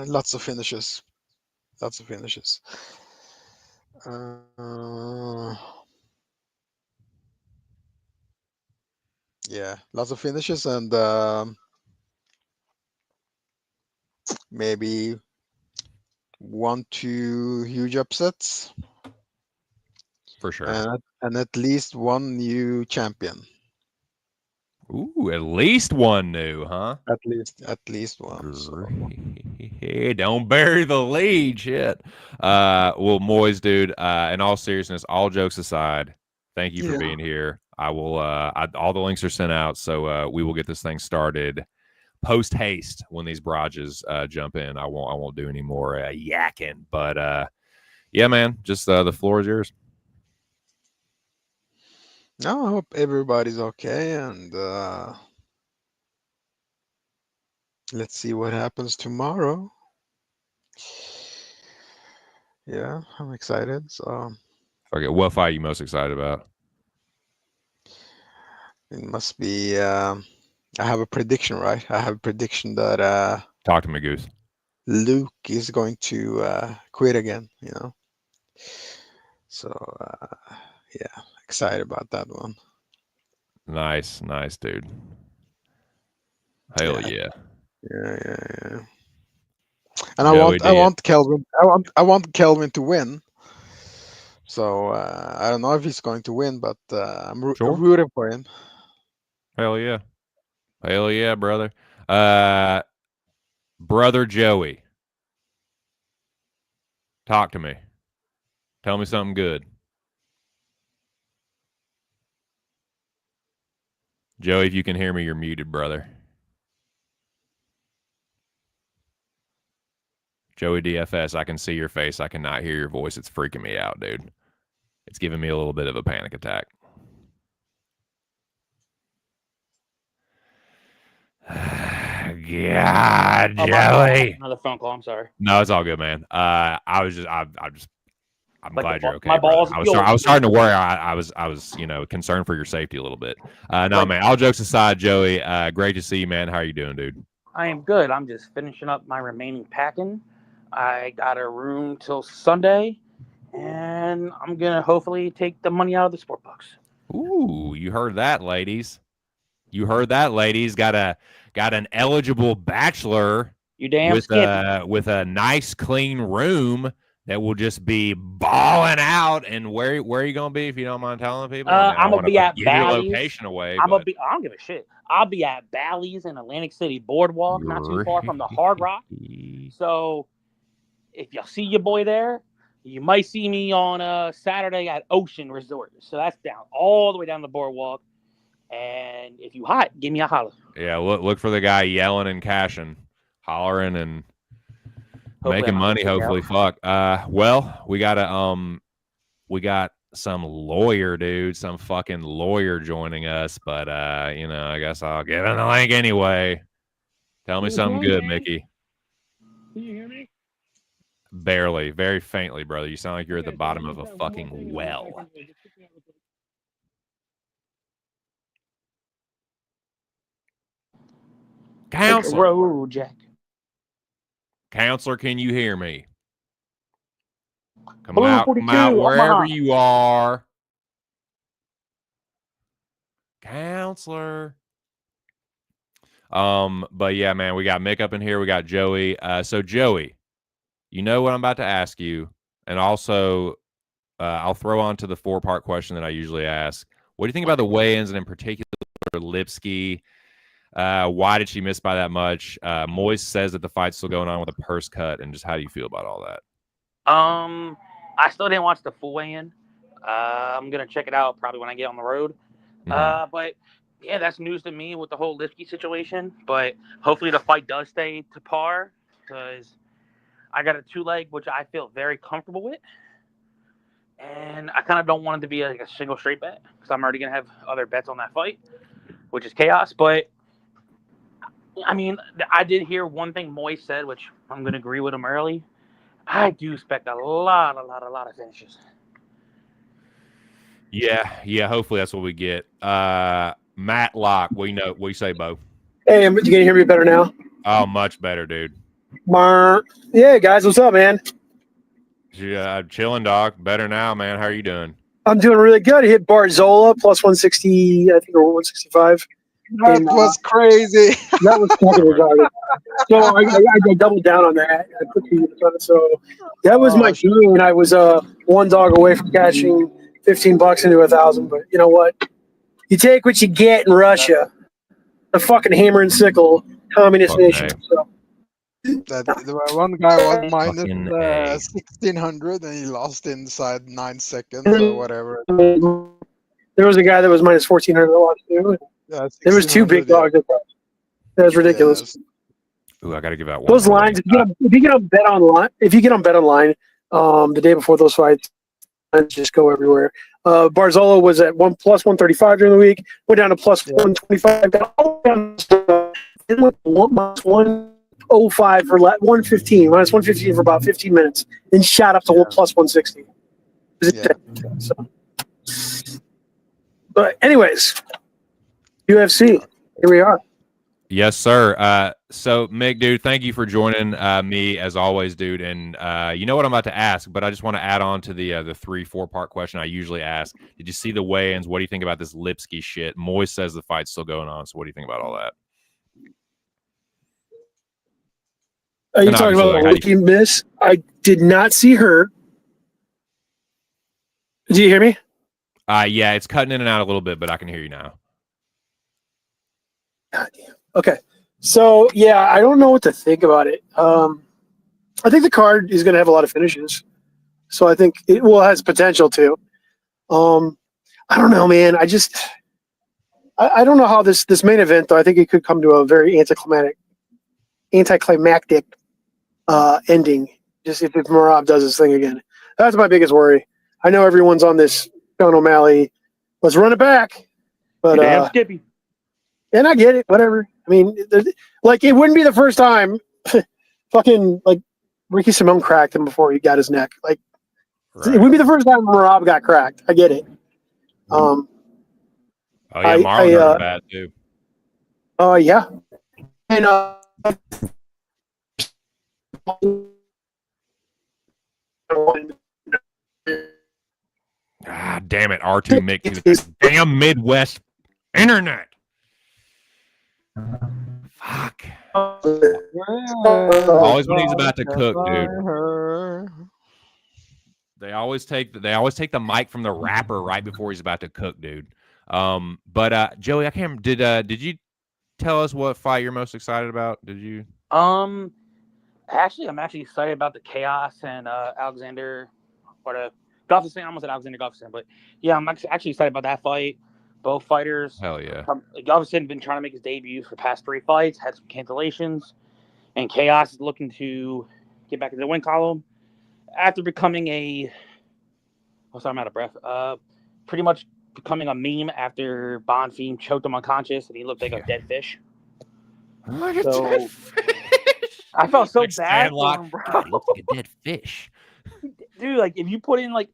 Lots of finishes. Lots of finishes. Yeah, lots of finishes and maybe 1, 2 huge upsets For sure. and at least one new champion. Ooh, at least one new, huh? At least one. So Don't bury the lead, shit. Well, Moiz, dude. In all seriousness, all jokes aside, thank you for yeah. being here. I will. All the links are sent out, so we will get this thing started post haste when these barrages jump in. I won't do any more yakking. But yeah, man, just the floor is yours. No, I hope everybody's okay and let's see what happens tomorrow. Yeah, I'm excited. So Okay, what fight are you most excited about? it must be. I have a prediction, right? I have a prediction that Talk to me, Goose. Luke is going to quit again. So yeah, excited about that one. Nice, dude. Hell Yeah, yeah. yeah. And Joey I did. want Kelvin. I want Kelvin to win. So I don't know if he's going to win, but I'm Sure. rooting for him. Hell yeah. Hell yeah, brother. Uh brother Joey. Talk to me. Tell me something good. Joey, if you can hear me, you're muted, brother. Joey DFS, I can see your face. I cannot hear your voice. It's freaking me out, dude. It's giving me a little bit of a panic attack. God, Oh, my bad. I had Joey. another phone call. I'm sorry. No, it's all good, man. I'm Like glad you're my okay, brother. balls of I yours. was starting to worry. I was concerned for your safety a little bit. No, Like man. All jokes aside, Joey, great to see you, man. How are you doing, dude? I am good. I'm just finishing up my remaining packing. I got a room till Sunday, and I'm gonna hopefully take the money out of the sport books. Ooh, you heard that, ladies. You heard that, ladies. Got an eligible bachelor You damn skimpy. with a nice clean room that will just be balling out. And where are you gonna be if you don't mind telling people? I mean, I I'm don't gonna want be to at give your Bally's. location away, I'm gonna but be. I don't give a shit. I'll be at Bally's in Atlantic City Boardwalk, not too far from the Hard Rock. So if you see your boy there, you might see me on Saturday at Ocean Resort. So that's down all the way down the boardwalk. And if you hot, give me a holler. Yeah, look for the guy yelling and cashing, hollering and Hopefully, I making don't get money. kicked Hopefully, out. fuck. Well, we got some lawyer dude, some fucking lawyer joining us, but I guess I'll give him the link anyway. Tell me something good, Mickey. Can you hear me? Barely, very faintly, brother. You sound like you're at the Okay, so let bottom me of a start one more fucking thing and then I well. can just kick me out real quick. Take a Counselor, road, Jack. counselor, can you hear me? Blue Come out 42, wherever Omaha. you are. Counselor. But yeah, man, we got Mick up in here. We got Joey. So Joey, you know what I'm about to ask you, and also I'll throw on to the 4-part question that I usually ask. What do you think about the weigh-ins, and in particular Lipsky? Why did she miss by that much? Moiz says that the fight's still going on with a purse cut, and just how do you feel about all that? I still didn't watch the full weigh-in. I'm gonna check it out probably when I get on the road. But yeah, that's news to me with the whole Lipsky situation. But hopefully the fight does stay to par because I got a 2-leg, which I feel very comfortable with. And I kind of don't want it to be like a single straight bet because I'm already going to have other bets on that fight, which is chaos. But, I mean, I did hear one thing Moy said, which I'm going to agree with him early. I do expect a lot of finishes. Yeah. Hopefully that's what we get. Matt Locke, what you say, Bo? Hey, you can hear me better now? Oh, much better, dude. Yeah, guys, what's up, man? Chilling, dog. Better now, man. How are you doing? I'm doing really good. I hit Barzola plus 160, I think, or 165. That was crazy. That was fucking retarded. So I doubled down on that. I put the units on it. So that was my feeling when I was one dog away from cashing $15 into 1,000. But you know what? You take what you get in Russia. The fucking hammer and sickle communist nation. So. The one guy was minus 1,600 and he lost inside 9 seconds or whatever. There was a guy that was minus 1,400 lost too. There was 2 big dogs. That was ridiculous. Yes. Ooh, I got to give out one. Those lines, if you get on bet online, the day before those fights, just go everywhere. Barzola was at plus 135 during the week, went down to plus 125, got all down to minus 105 for 115, minus 115 for about 15 minutes, then shot up to plus 160. So. But anyways, UFC, here we are. Yes, sir. So, Mick, dude, thank you for joining me as always, dude. And you know what I'm about to ask, but I just want to add on to the 3-4 part question I usually ask. Did you see the weigh-ins? What do you think about this Lipsky shit? Moy says the fight's still going on. So, what do you think about all that? Are you talking about the Lipsky miss? I did not see her. Do you hear me? Yeah, it's cutting in and out a little bit, but I can hear you now. God damn. Okay. So, yeah, I don't know what to think about it. I think the card is going to have a lot of finishes. So I think it has potential to. I don't know, man. I don't know how this main event, though. I think it could come to a very anticlimactic ending. Just if Merab does his thing again. That's my biggest worry. I know everyone's on this Sean O'Malley. Let's run it back. But damn Skippy. And I get it, whatever. I mean, like, it wouldn't be the first time fucking, like, Ricky Simone cracked him before he got his neck. Like, right. It wouldn't be the first time Merab got cracked. I get it. Oh, yeah, Marlon bad, too. Oh, yeah. And, damn it, R2 Mick. This damn Midwest internet. Fuck. Always when he's about to cook, dude. They always take the mic from the rapper right before he's about to cook, dude. But Joey, I can't. Did you tell us what fight you're most excited about? Did you? Actually, I'm actually excited about the Chaos and Alexander, or the Gustafsson. I almost said Alexander Gustafsson, but yeah, I'm actually excited about that fight. Both fighters. Hell yeah. Gustafsson been trying to make his debut for the past 3 fights, had some cancellations, and Chaos is looking to get back in the win column after becoming I'm out of breath. Pretty much becoming a meme after Bonfim choked him unconscious and he looked like a dead fish. So I felt so bad for him, bro. He looked like a dead fish. Dude, like if you put in like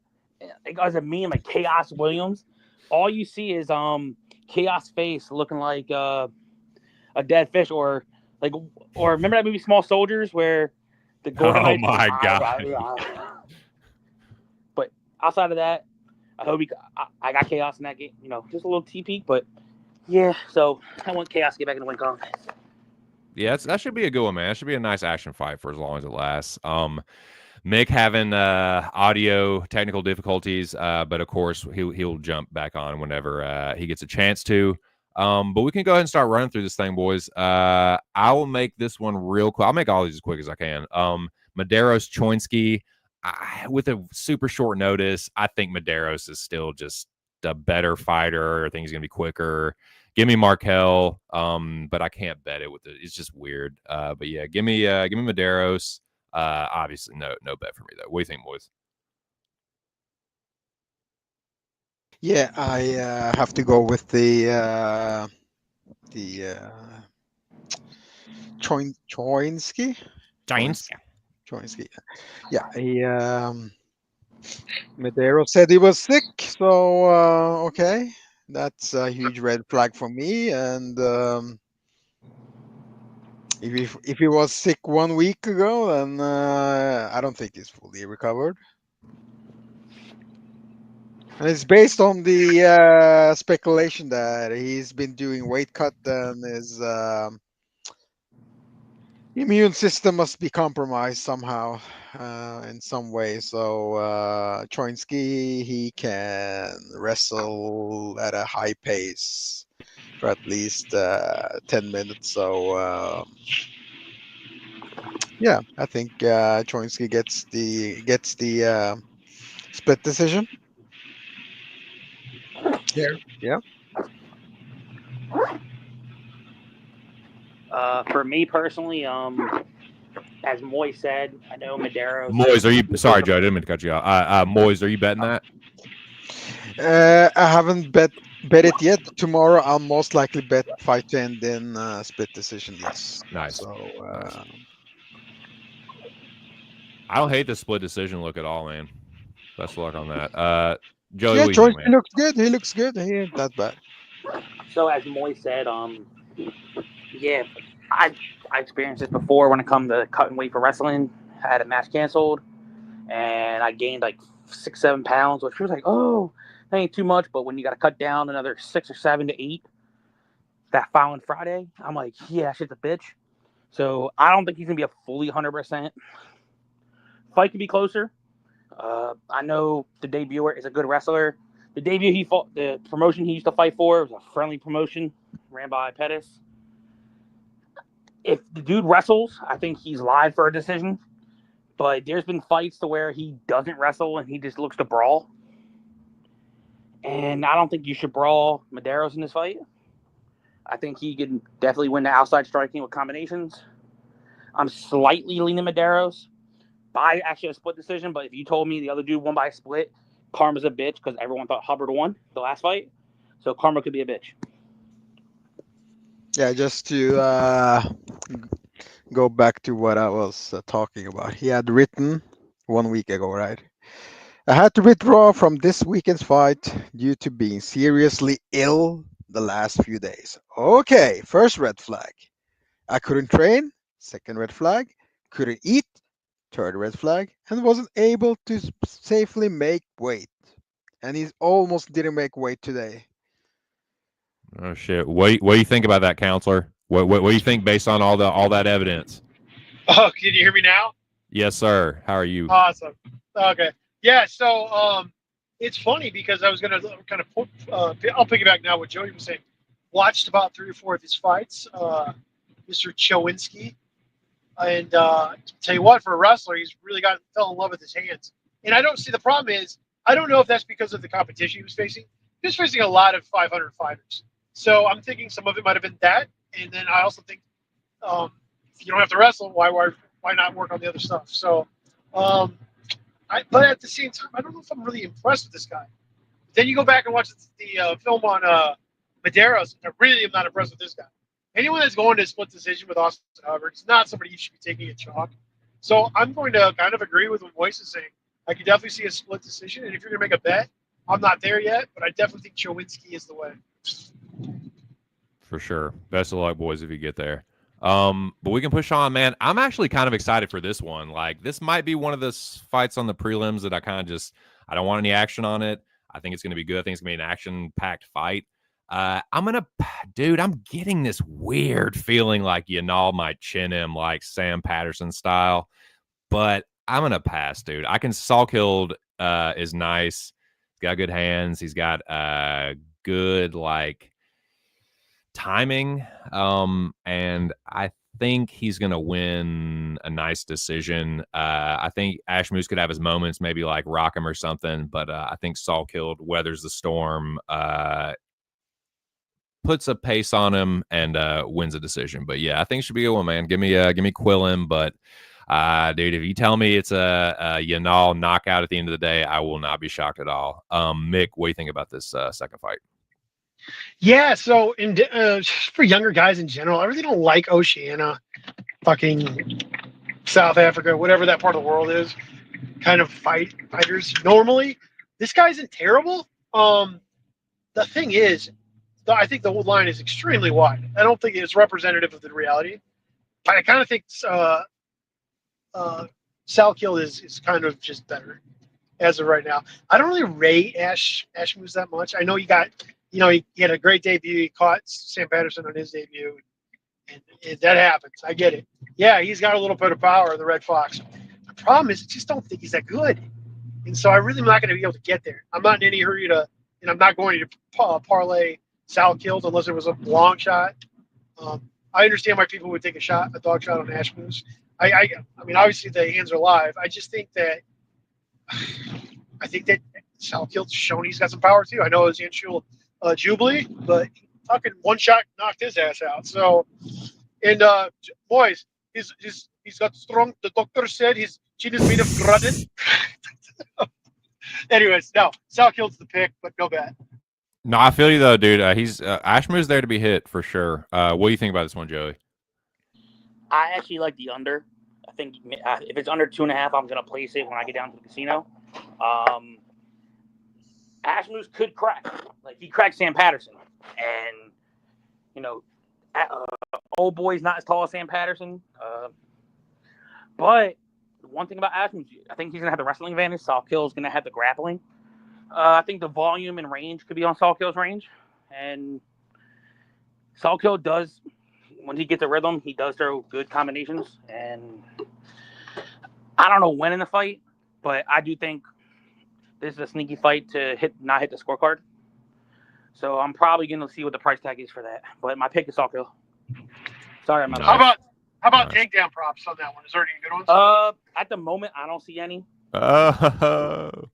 as a meme like Chaos Williams, all you see is Chaos face looking like a dead fish, or remember that movie Small Soldiers where the golden. Oh my god! But outside of that, I hope I got Chaos in that game. You know, just a little TP, but yeah. So I want Chaos to get back in the win column. Yeah, that should be a good one, man. That should be a nice action fight for as long as it lasts. Mick having audio technical difficulties, but of course he'll jump back on whenever he gets a chance to. But we can go ahead and start running through this thing, boys. I will make this one real quick. I'll make all these as quick as I can. Medeiros, Choinsky, with a super short notice, I think Medeiros is still just a better fighter. I think he's going to be quicker. Give me Markel, but I can't bet it with it. It's just weird. But yeah, give me Medeiros. Obviously, no bet for me though. What do you think, boys? Yeah, I have to go with the Choinsky. Choinsky. Yeah, he Medeiros said he was sick, so okay, that's a huge red flag for me. And if he was sick 1 week ago, then I don't think he's fully recovered. And it's based on the speculation that he's been doing weight cut and his immune system must be compromised somehow in some way. So Choinsky, he can wrestle at a high pace for at least 10 minutes. So yeah, I think Choinsky gets the split decision. Yeah. For me personally, as Moy said, I know Medeiros. Moiz, are you sorry, Joe? I didn't mean to cut you off. Moiz, are you betting that? I haven't bet it yet. Tomorrow, I'll most likely bet fight to end in split decision. Yes. Nice. So Nice. I don't hate the split decision look at all, man. Best of luck on that. Joey, yeah, what do you think, Choinsky man? looks good. He looks good. He ain't that bad. So as Moy said, yeah, I experienced this before when it comes to cutting weight for wrestling. I had a match canceled, and I gained like 6-7 pounds, which was like, oh, that ain't too much. But when you got to cut down another 6 or 7 to 8 that following Friday, I'm like, yeah, shit's a bitch. So I don't think he's gonna be a fully 100%. Fight could be closer. I know the debuter is a good wrestler. The debut he fought, the promotion he used to fight for was a friendly promotion ran by Pettis. If the dude wrestles, I think he's live for a decision. But there's been fights to where he doesn't wrestle and he just looks to brawl. And I don't think you should brawl Medeiros in this fight. I think he can definitely win the outside striking with combinations. I'm slightly leaning Medeiros by actually a split decision, but if you told me the other dude won by a split, Karma's a bitch because everyone thought Hubbard won the last fight. So Karma could be a bitch. Yeah, just to go back to what I was talking about. He had written 1 week ago, right? I had to withdraw from this weekend's fight due to being seriously ill the last few days. Okay, first red flag. I couldn't train. Second red flag. Couldn't eat. Third red flag. And wasn't able to safely make weight. And he almost didn't make weight today. Oh shit! What do you think about that, counselor? What do you think based on all that evidence? Oh, can you hear me now? Yes, sir. How are you? Awesome. Okay. Yeah. So it's funny because I was gonna kind of I'll piggyback now what Jody was saying. Watched about 3 or 4 of his fights, Mr. Chowinsky, and tell you what, for a wrestler, he's really fell in love with his hands. And I don't see the problem is I don't know if that's because of the competition he was facing. He was facing a lot of 500 fighters, so I'm thinking some of it might have been that. And then I also think if you don't have to wrestle, why not work on the other stuff? So, but at the same time, I don't know if I'm really impressed with this guy. Then you go back and watch the film on Medeiros, and I really am not impressed with this guy. Anyone that's going to a split decision with Austin Hubbard is not somebody you should be taking a chalk. So I'm going to kind of agree with what Moiz is saying. I could definitely see a split decision, and if you're going to make a bet, I'm not there yet, but I definitely think Chowinsky is the way. For sure. Best of luck, boys, if you get there. But we can push on, man. I'm actually kind of excited for this one. Like, this might be one of those fights on the prelims that I don't want any action on it. I think it's going to be good. I think it's going to be an action-packed fight. I'm getting this weird feeling like Yanal might chin him like Sam Patterson style, but I'm going to pass, dude. Salkhild is nice. He's got good hands. He's got good, like, timing, and I think he's going to win a nice decision. I think Ash Moose could have his moments, maybe like rock him or something, but I think Saul Killed weathers the storm, puts a pace on him, and wins a decision. But yeah, I think it should be a good one, man. Give me Quillen, but dude, if you tell me it's a Yanal knockout at the end of the day, I will not be shocked at all. Mick, what do you think about this second fight? Yeah, so just for younger guys in general, I really don't like Oceania, fucking South Africa, whatever that part of the world is, kind of fighters. Normally, this guy isn't terrible. The thing is, I think the whole line is extremely wide. I don't think it's representative of the reality. But I kind of think Sal Kill is kind of just better as of right now. I don't really rate Ash Moose that much. I know he had a great debut. He caught Sam Patterson on his debut, and that happens. I get it. Yeah, he's got a little bit of power, the Red Fox. The problem is, I just don't think he's that good, and so I really am not going to be able to get there. I'm not in any hurry and I'm not going to parlay Sal Kills unless it was a long shot. I understand why people would take a dog shot on Ash Moose. I mean, obviously the hands are live. I just think that Sal Kills shown he's got some power too. I know it was Anshul Jubilee, but fucking one shot knocked his ass out. So, and Moiz, he's got strong. The doctor said his chin is made of granite. Anyways, no, Sal Kills the pick, but no bet. No, I feel you though, dude. He's Ashmore's there to be hit for sure. What do you think about this one, Joey? I actually like the under. I think if it's under 2.5, I'm gonna place it when I get down to the casino. Ash Moose could crack. Like, he cracked Sam Patterson. And, old boy's not as tall as Sam Patterson. But one thing about Ash Moose, I think he's going to have the wrestling advantage. Saul Kill's going to have the grappling. I think the volume and range could be on Saul Kill's range. And Saul Kill does, when he gets a rhythm, he does throw good combinations. And I don't know when in the fight, but I do think this is a sneaky fight to not hit the scorecard. So I'm probably going to see what the price tag is for that. But my pick is Saul Kill. Sorry, I'm not. How about takedown props on that one? Is there any good ones? At the moment, I don't see any. Oh.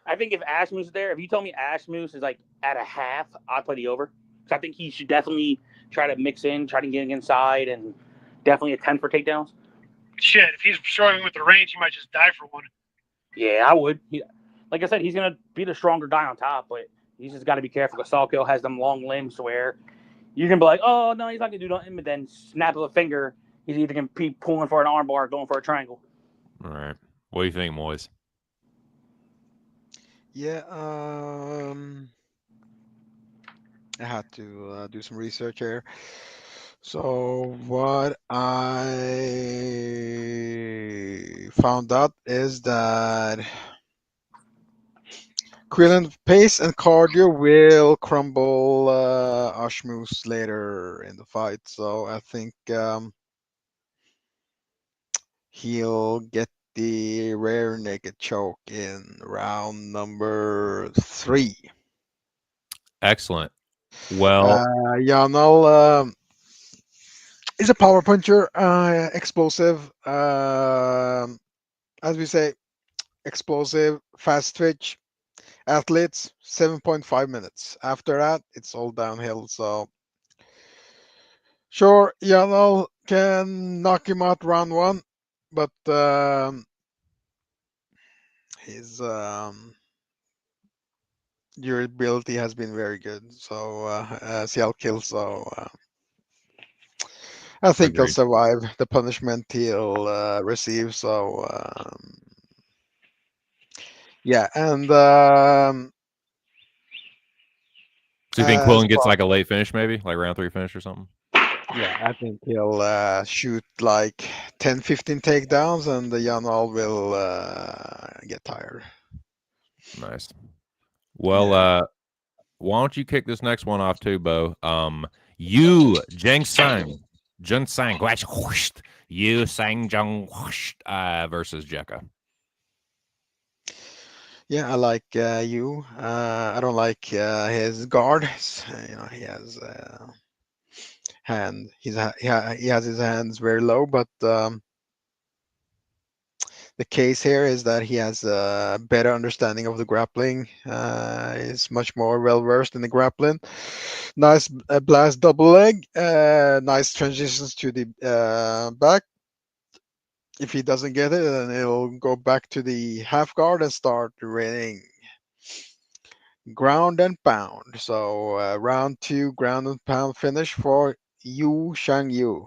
I think if Ash Moose is there, if you tell me Ash Moose is like at a half, I'd play the over. So I think he should definitely try to mix in, try to get inside, and definitely a 10 for takedowns. Shit, if he's struggling with the range, he might just die for one. Yeah, I would. Like I said, he's going to be the stronger guy on top, but he's just got to be careful because Saul Kill has them long limbs where you can be like, oh, no, he's not going to do nothing, but then snap of a finger, he's either going to be pulling for an armbar or going for a triangle. All right. What do you think, Moiz? Yeah, I had to do some research here. So what I found out is that Quillen pace and cardio will crumble Ashmus later in the fight. So I think he'll get the rare naked choke in round number 3. Excellent. Well, Yanal is a power puncher, explosive, as we say, explosive, fast twitch. Athletes, 7.5 minutes. After that, it's all downhill. So, sure, Yanal can knock him out round 1, but his durability has been very good. So, CL kill. So, I think he'll Agreed. survive the punishment he'll receive. So, yeah, and so you think Quillen gets like a late finish, maybe like round 3 finish or something? yeah, I think he'll shoot like 10, 15 takedowns, and the Yanal will get tired. Nice. Well, why don't you kick this next one off too, Bo? You Jung Sang, you Sang Jung versus Jekka. Yeah, I like you. I don't like his guard. He has hand. He has his hands very low, but the case here is that he has a better understanding of the grappling. Is much more well versed in the grappling. Nice blast double leg. Nice transitions to the back. If he doesn't get it, then he'll go back to the half guard and start running ground and pound. So round 2, ground and pound finish for Yu Shang Yu.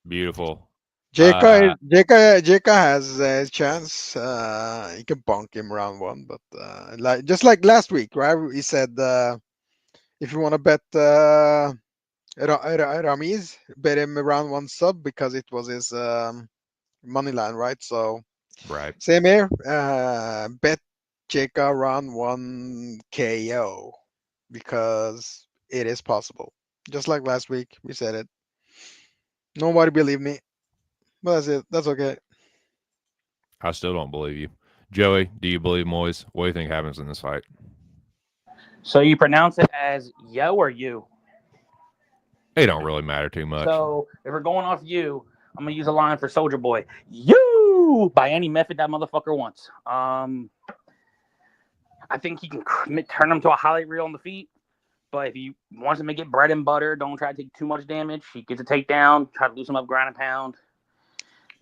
Beautiful. JK has a chance. You can bonk him round 1, but just like last week, right? He said if you want to bet Ramiz, bet him round 1 sub because it was his money line, right? So Right. same here. Bet JK round 1 KO because it is possible. Just like last week, we said it. Nobody believed me. But that's it. That's okay. I still don't believe you. Joey, do you believe Moiz? What do you think happens in this fight? So you pronounce it as yo or you? It don't really matter too much. So if we're going off you, I'm gonna use a line for Soldier Boy. You by any method that motherfucker wants. I think he can turn him to a highlight reel on the feet. But if he wants him to get bread and butter, don't try to take too much damage. He gets a takedown, try to loosen him up ground and pound.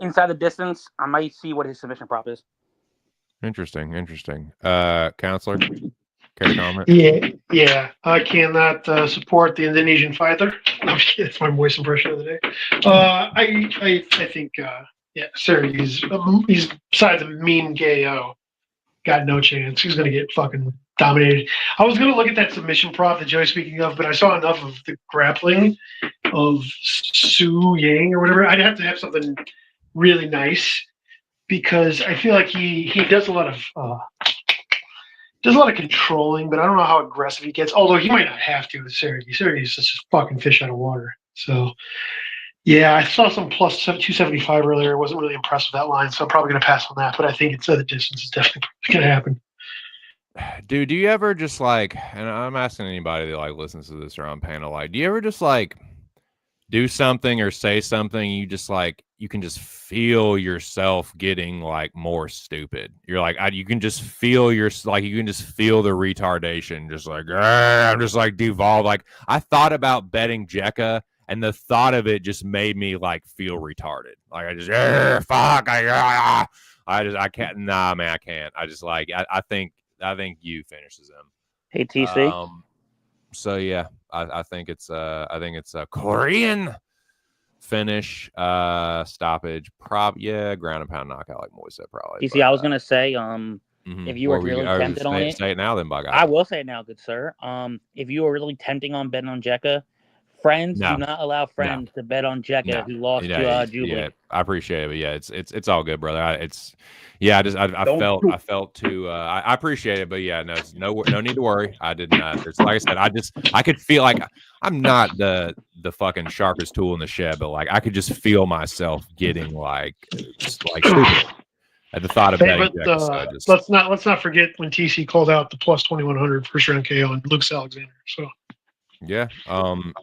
Inside the distance, I might see what his submission prop is. Interesting. Counselor, care to comment? Yeah. I cannot support the Indonesian fighter. That's my voice impression of the day. I think, Sergey, he's besides a mean KO, got no chance. He's going to get fucking dominated. I was going to look at that submission prop that Joey's speaking of, but I saw enough of the grappling of Su Yang or whatever. I'd have to have something really nice because I feel like he does a lot of controlling, but I don't know how aggressive he gets. Although he might not have to with Sergey. Sergey's just a fucking fish out of water. So yeah, I saw some plus 275 earlier. I wasn't really impressed with that line, so I'm probably going to pass on that. But I think it's the distance is definitely going to happen. Dude, do you ever just like, and I'm asking anybody that like listens to this or on panel, like, do you ever just like do something or say something, you just like, you can just feel yourself getting like more stupid. You're like, you can just feel you can just feel the retardation, just like, I'm just like devolved. Like I thought about betting Jekka, and the thought of it just made me like feel retarded. Like I just, fuck, I can't, nah, man, I can't. I just like, I think you finishes him. Hey, TC. So yeah, I think it's a Korean finish, stoppage, ground and pound knockout, like Moiz said, probably. TC, I was gonna say, if you were really tempted on it, say it now, then by God. I will say it now, good sir. If you were really tempting on betting on Jekka, friends do not allow friends to bet on Jekka who lost to Jubilee. Yeah, I appreciate it, but yeah, it's all good, brother. I felt too. I appreciate it, but yeah, no need to worry. I did not. It's like I said, I could feel like I'm not the fucking sharpest tool in the shed, but like I could just feel myself getting like stupid at the thought of betting. Let's not forget when TC called out the plus 2100 first round KO on Luke Alexander. So yeah.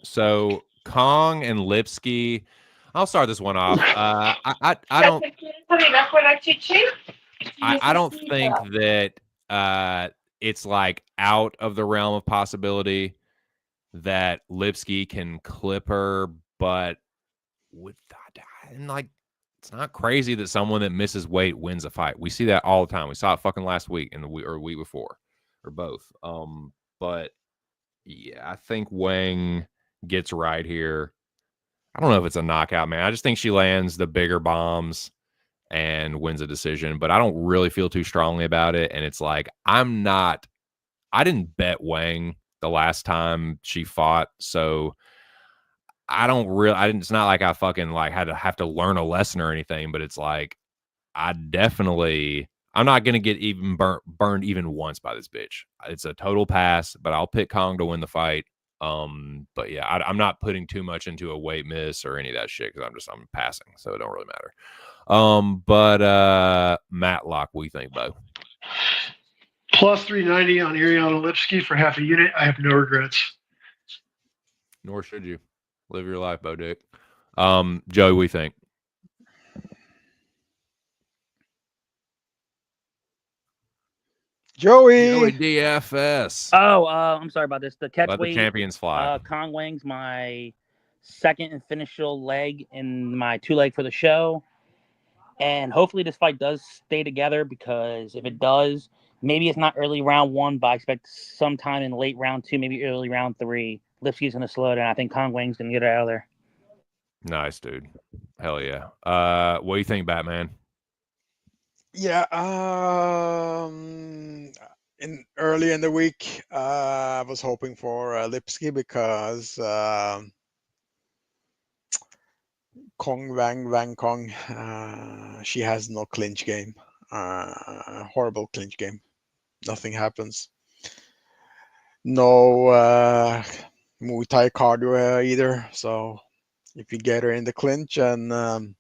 So Kong and Lipsky. I'll start this one off. I don't think that it's like out of the realm of possibility that Lipsky can clip her, but it's not crazy that someone that misses weight wins a fight. We see that all the time. We saw it fucking last week and the week before, or both. But yeah, I think Wang gets right here. I don't know if it's a knockout, man. I just think she lands the bigger bombs and wins a decision, but I don't really feel too strongly about it. And it's like, I didn't bet Wang the last time she fought. So it's not like I fucking like had to have to learn a lesson or anything, but it's like, I'm not going to get even burned even once by this bitch. It's a total pass, but I'll pick Kong to win the fight. But yeah, I'm not putting too much into a weight miss or any of that shit because I'm passing, so it don't really matter. But Matlock, what do you think, Bo? Plus 390 on Ariana Lipsky for half a unit. I have no regrets. Nor should you. Live your life, Bo Dick. Joey, we think. Joey Joey. DFS. Oh, I'm sorry about this. The catch Let the weight, champions fly. Kong Wang's my second and finishal leg in my 2-leg for the show. And hopefully this fight does stay together, because if it does, maybe it's not early round 1, but I expect sometime in late round 2, maybe early round 3, Lipsky's going to slow down. I think Kong Wang's going to get it out of there. Nice, dude. Hell yeah. What do you think, Batman? Yeah, early in the week, I was hoping for Lipsky because Wang Kong, she has no clinch game. Horrible clinch game. Nothing happens. No Muay Thai cardio either. So if you get her in the clinch and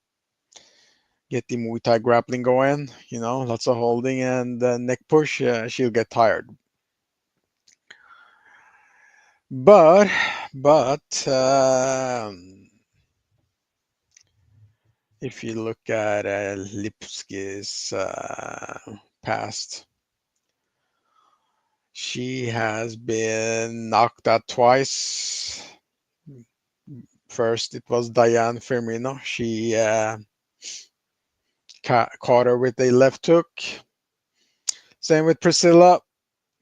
get the Muay Thai grappling going, lots of holding and neck push, she'll get tired. But if you look at Lipsky's past, she has been knocked out twice. First, it was Diane Firmino. She caught her with a left hook. Same with Priscilla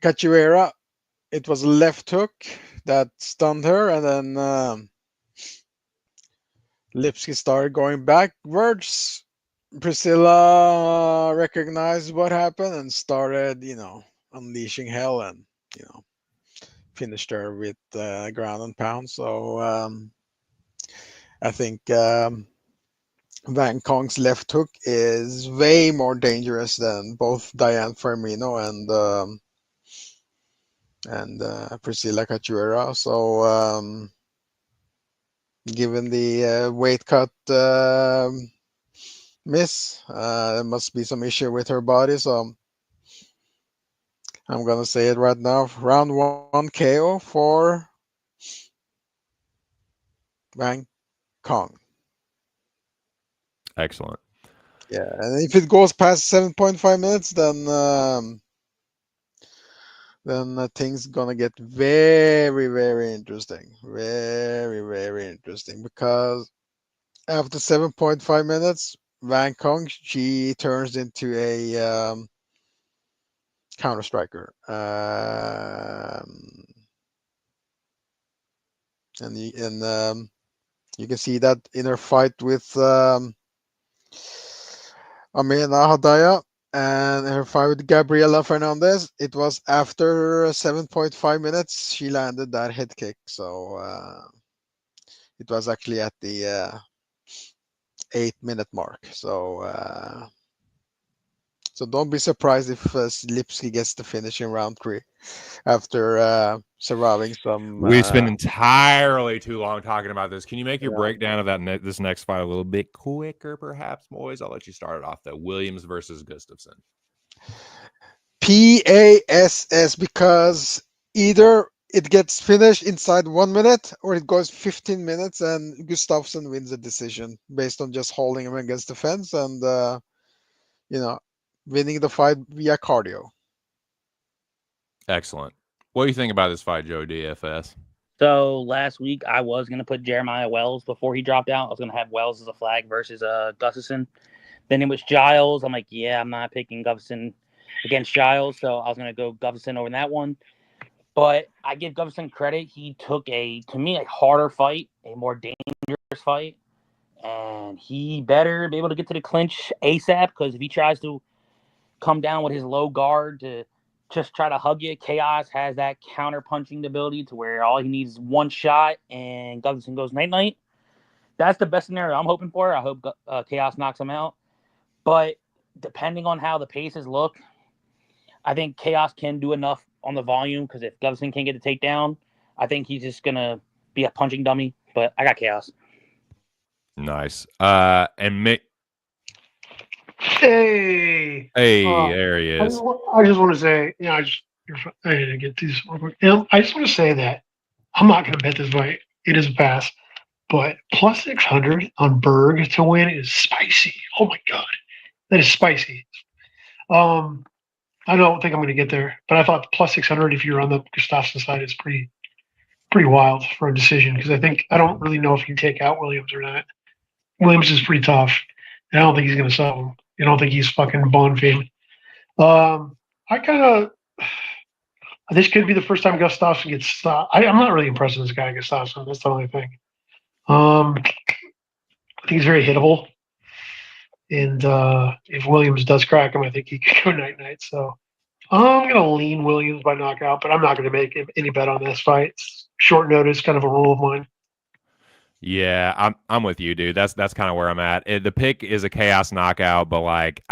Cachoeira. It was a left hook that stunned her, and then Lipsky started going backwards. Priscilla recognized what happened and started, unleashing hell and, finished her with ground and pound. So I think Van Kong's left hook is way more dangerous than both Diane Firmino and Priscilla Cachoeira. So given the weight cut miss, there must be some issue with her body. So I'm gonna say it right now. Round 1 KO for Van Kong. Excellent. Yeah, and if it goes past 7.5 minutes, then things gonna get very, very interesting. Very, very interesting, because after 7.5 minutes, Van Kong, she turns into a counter striker. And you can see that in her fight with Amina Hadaya and her fight with Gabriela Fernandez. It was after 7.5 minutes she landed that head kick. So it was actually at the 8-minute mark. So don't be surprised if Lipsky gets the finish in round 3 after surviving some. We spent entirely too long talking about this. Can you make your breakdown of that this next fight a little bit quicker, perhaps, Moiz? I'll let you start it off, though. Williams versus Gustafsson. PASS, because either it gets finished inside 1 minute or it goes 15 minutes and Gustafsson wins the decision based on just holding him against the fence and winning the fight via cardio. Excellent. What do you think about this fight, Joe DFS? So last week I was going to put Jeremiah Wells before he dropped out. I was going to have Wells as a flag versus Gustafsson. Then it was Giles. I'm like, yeah, I'm not picking Gustafsson against Giles, so I was going to go Gustafsson over that one. But I give Gustafsson credit. He took to me, a harder fight, a more dangerous fight, and he better be able to get to the clinch ASAP, because if he tries to come down with his low guard to just try to hug you, Chaos has that counter punching ability to where all he needs is one shot and Gustafsson goes night-night. That's the best scenario I'm hoping for. I hope Chaos knocks him out. But depending on how the paces look, I think Chaos can do enough on the volume, because if Gustafsson can't get the takedown, I think he's just going to be a punching dummy. But I got Chaos. Nice. And Mick. Hey. There he is. I just want to say, I need to get these real quick. I just want to say that I'm not going to bet this fight. It is a pass. but plus 600 on Berg to win is spicy. Oh my god, that is spicy. I don't think I'm going to get there, but I thought plus 600 if you're on the Gustafsson side is pretty wild for a decision because I don't really know if you take out Williams or not. Williams is pretty tough. And I don't think he's going to sell him. I don't think he's fucking Bond fame. I kind of. This could be the first time Gustafsson gets stopped. I'm not really impressed with this guy, Gustafsson. That's the only thing. I think he's very hittable. And if Williams does crack him, I think he could go night-night. So I'm going to lean Williams by knockout, but I'm not going to make any bet on this fight. It's short notice, kind of a rule of mine. Yeah, I'm with you, dude. That's kind of where I'm at. The pick is a chaos knockout, but like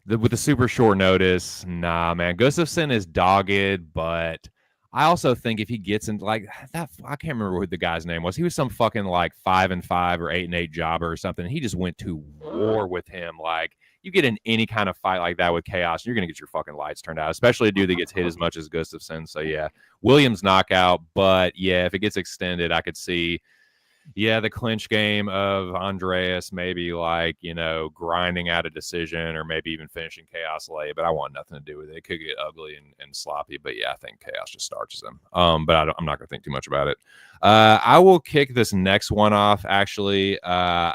with the super short notice, nah, man. Gustafsson is dogged, but I also think if he gets into like that, I can't remember what the guy's name was. He was some fucking like 5-5 or 8-8 jobber or something. He just went to war with him. Like you get in any kind of fight like that with chaos, you're gonna get your fucking lights turned out, especially a dude that gets hit as much as Gustafsson. So yeah, Williams knockout, but yeah, if it gets extended, I could see. Yeah, the clinch game of Andreas maybe like, grinding out a decision or maybe even finishing Chaos late, but I want nothing to do with it. It could get ugly and sloppy, but yeah, I think Chaos just starches him. But I'm not going to think too much about it. I will kick this next one off, actually. I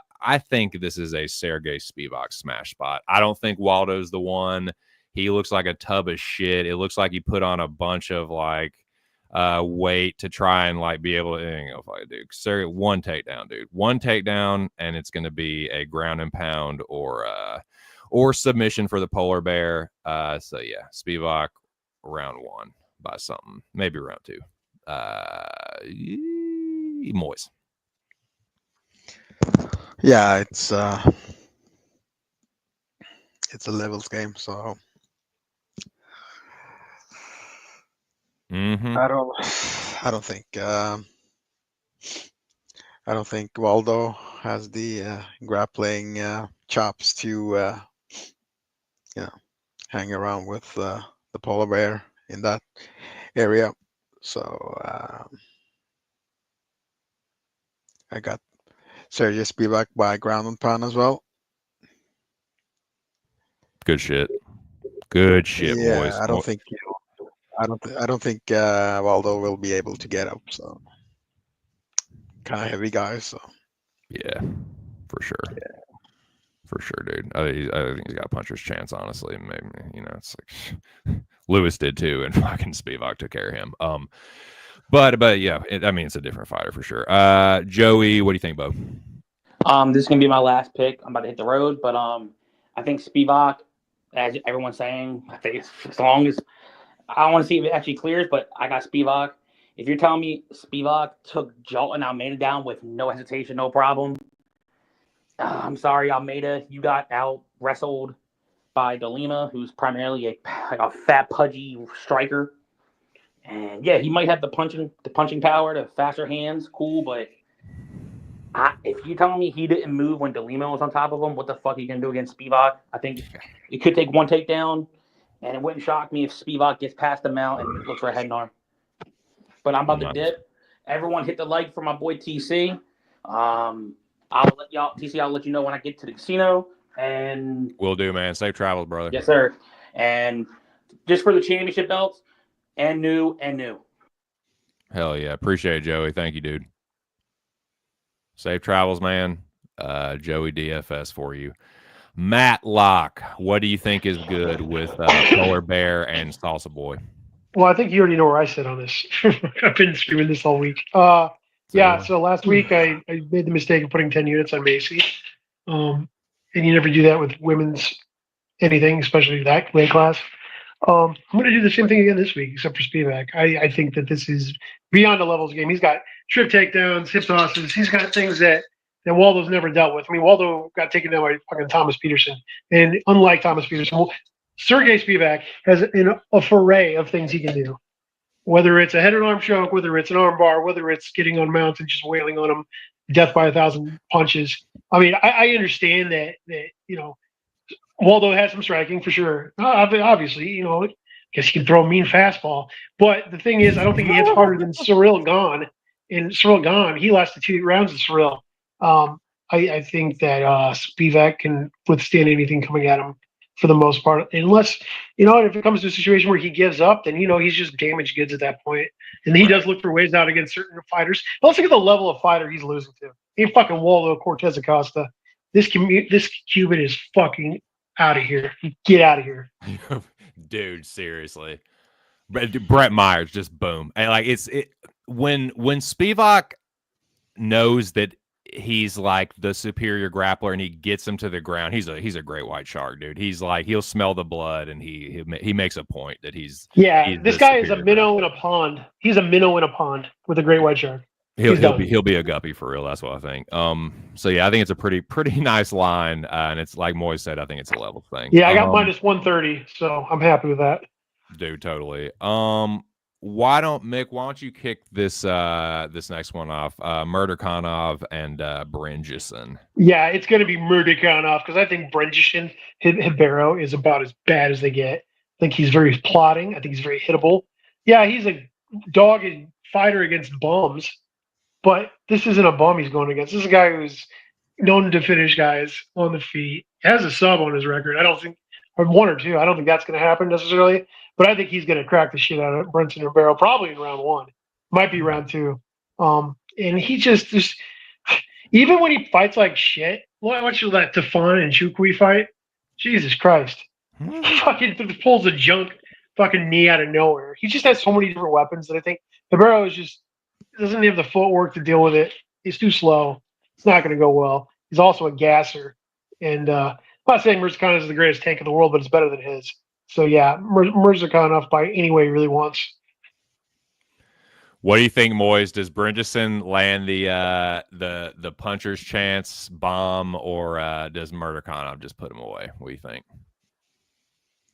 think this is a Sergey Spivak smash spot. I don't think Waldo's the one. He looks like a tub of shit. It looks like he put on a bunch of like, weight to try and like be able to dude. Sir, one takedown, dude. One takedown, and it's gonna be a ground and pound or submission for the polar bear. So yeah, Spivak round 1 by something, maybe round 2. Moiz. Yeah, it's a levels game, so Mm-hmm. I don't think Waldo has the grappling chops to hang around with the polar bear in that area. So I got Sergey Spivak by ground and pound as well. Good shit. Good shit, Yeah, boys. I don't think Waldo will be able to get up. So kind of heavy guy. So yeah, for sure. Yeah. For sure, dude. I think he's got a puncher's chance, honestly. Maybe it's like Lewis did too, and fucking Spivak took care of him. But yeah, it's a different fighter for sure. Joey, what do you think, Bo? This is gonna be my last pick. I'm about to hit the road, but I think Spivak, as everyone's saying, I think as long as I don't want to see if it actually clears, but I got Spivak. If you're telling me Spivak took Jalton Almeida down with no hesitation, no problem, I'm sorry, Almeida, you got out wrestled by DeLima, who's primarily a fat, pudgy striker. And yeah, he might have the punching power, the faster hands, cool. But if you're telling me he didn't move when DeLima was on top of him, what the fuck are you gonna do against Spivak? I think it could take one takedown, and it wouldn't shock me if Spivak gets past the mount and looks for a head and arm. But I'm about to dip. Everyone hit the like for my boy TC. I'll let you know when I get to the casino. And will do, man. Safe travels, brother. Yes, sir. And just for the championship belts, and new. Hell yeah. Appreciate it, Joey. Thank you, dude. Safe travels, man. Joey DFS for you. Matt Locke, what do you think is good with Polar Bear and Salsa Boy? Well, I think you already know where I sit on this. I've been screaming this all week. Yeah, so last week I made the mistake of putting 10 units on Macy. And you never do that with women's anything, especially that weight class. I'm going to do the same thing again this week, except for Spivak. I think that this is beyond a levels game. He's got trip takedowns, hip tosses. He's got things that Waldo's never dealt with. I mean, Waldo got taken down by fucking Thomas Peterson. And unlike Thomas Peterson, Sergey Spivak has a foray of things he can do. Whether it's a head and arm choke, whether it's an arm bar, whether it's getting on mounts and just wailing on him, death by 1,000 punches. I mean, I understand that Waldo has some striking for sure. Obviously, because he can throw a mean fastball. But the thing is, I don't think he hits harder than Cyril Gahn. and Cyril gone. He lasted 2 rounds of Cyril. I think that Spivak can withstand anything coming at him for the most part, unless if it comes to a situation where he gives up, then he's just damaged goods at that point, and he does look for ways out against certain fighters. But let's look at the level of fighter he's losing to. He ain't fucking Waldo Cortez Acosta. This Cuban is fucking out of here. Get out of here, dude. Seriously, Brett Myers just boom, and like when Spivak knows that he's like the superior grappler and he gets him to the ground. He's a great white shark, dude. He's like he'll smell the blood and he makes a point that he's this guy is a minnow in a pond. He's a minnow in a pond with a great white shark. He'll be a guppy for real. That's what I think. So yeah, I think it's a pretty nice line, and it's like Moiz said. I think it's a level thing. Yeah, I got minus 130, so I'm happy with that. Dude, totally. Why don't you kick this this next one off? Murderkanov and Brinjison. Yeah, it's going to be Murderkanov because I think Brinjison Hibero is about as bad as they get. I think he's very plotting. I think he's very hittable. Yeah, he's a dogged fighter against bums, but this isn't a bum he's going against. This is a guy who's known to finish guys on the feet. He has a sub on his record. I don't think, or 1 or 2. I don't think that's going to happen necessarily. But I think he's going to crack the shit out of Brunson Ribeiro, probably in round 1. Might be round 2. And he just even when he fights like shit, watch that Tafon and Chukwi fight. Jesus Christ. He fucking pulls a junk fucking knee out of nowhere. He just has so many different weapons that I think Ribeiro doesn't have the footwork to deal with it. He's too slow. It's not going to go well. He's also a gasser. And I'm not saying Murzakanov is the greatest tank in the world, but it's better than his. So yeah, Murzakanov by any way he really wants. What do you think, Moiz? Does Brinjison land the puncher's chance bomb, or does Murderkanov just put him away? What do you think?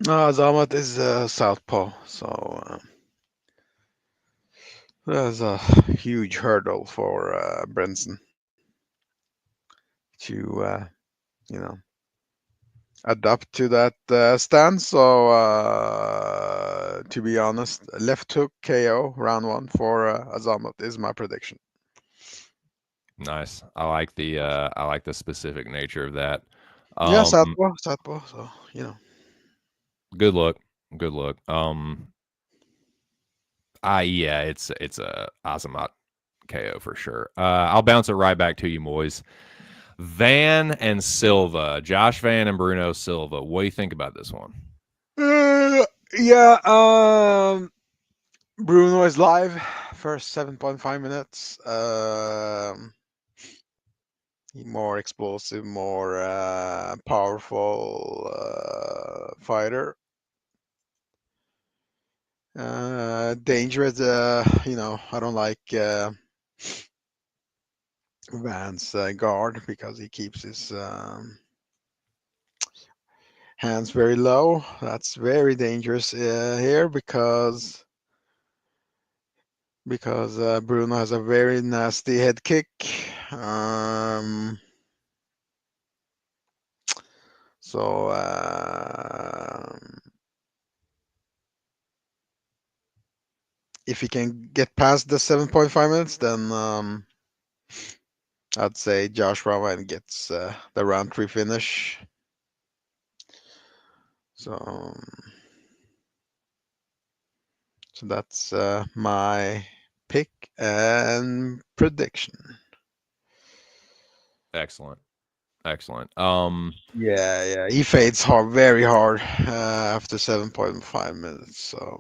No, Azamat is southpaw, so there's a huge hurdle for Brinson to adapt to that stance. So to be honest, left hook KO round 1 for Azamat is my prediction. Nice. I like the specific nature of that. Yeah, southpaw. So Good look. Yeah, it's a Azamat KO for sure. I'll bounce it right back to you, Moiz. Van and Silva, Josh Van and Bruno Silva. What do you think about this one? Bruno is live first 7.5 minutes. More explosive, more powerful fighter. Dangerous. I don't like Van's guard because he keeps his hands very low. That's very dangerous here because Bruno has a very nasty head kick. If he can get past the 7.5 minutes, then I'd say Josh Rowan gets the round 3 finish. So that's my pick and prediction. Excellent. Yeah, he fades very hard after 7.5 minutes. So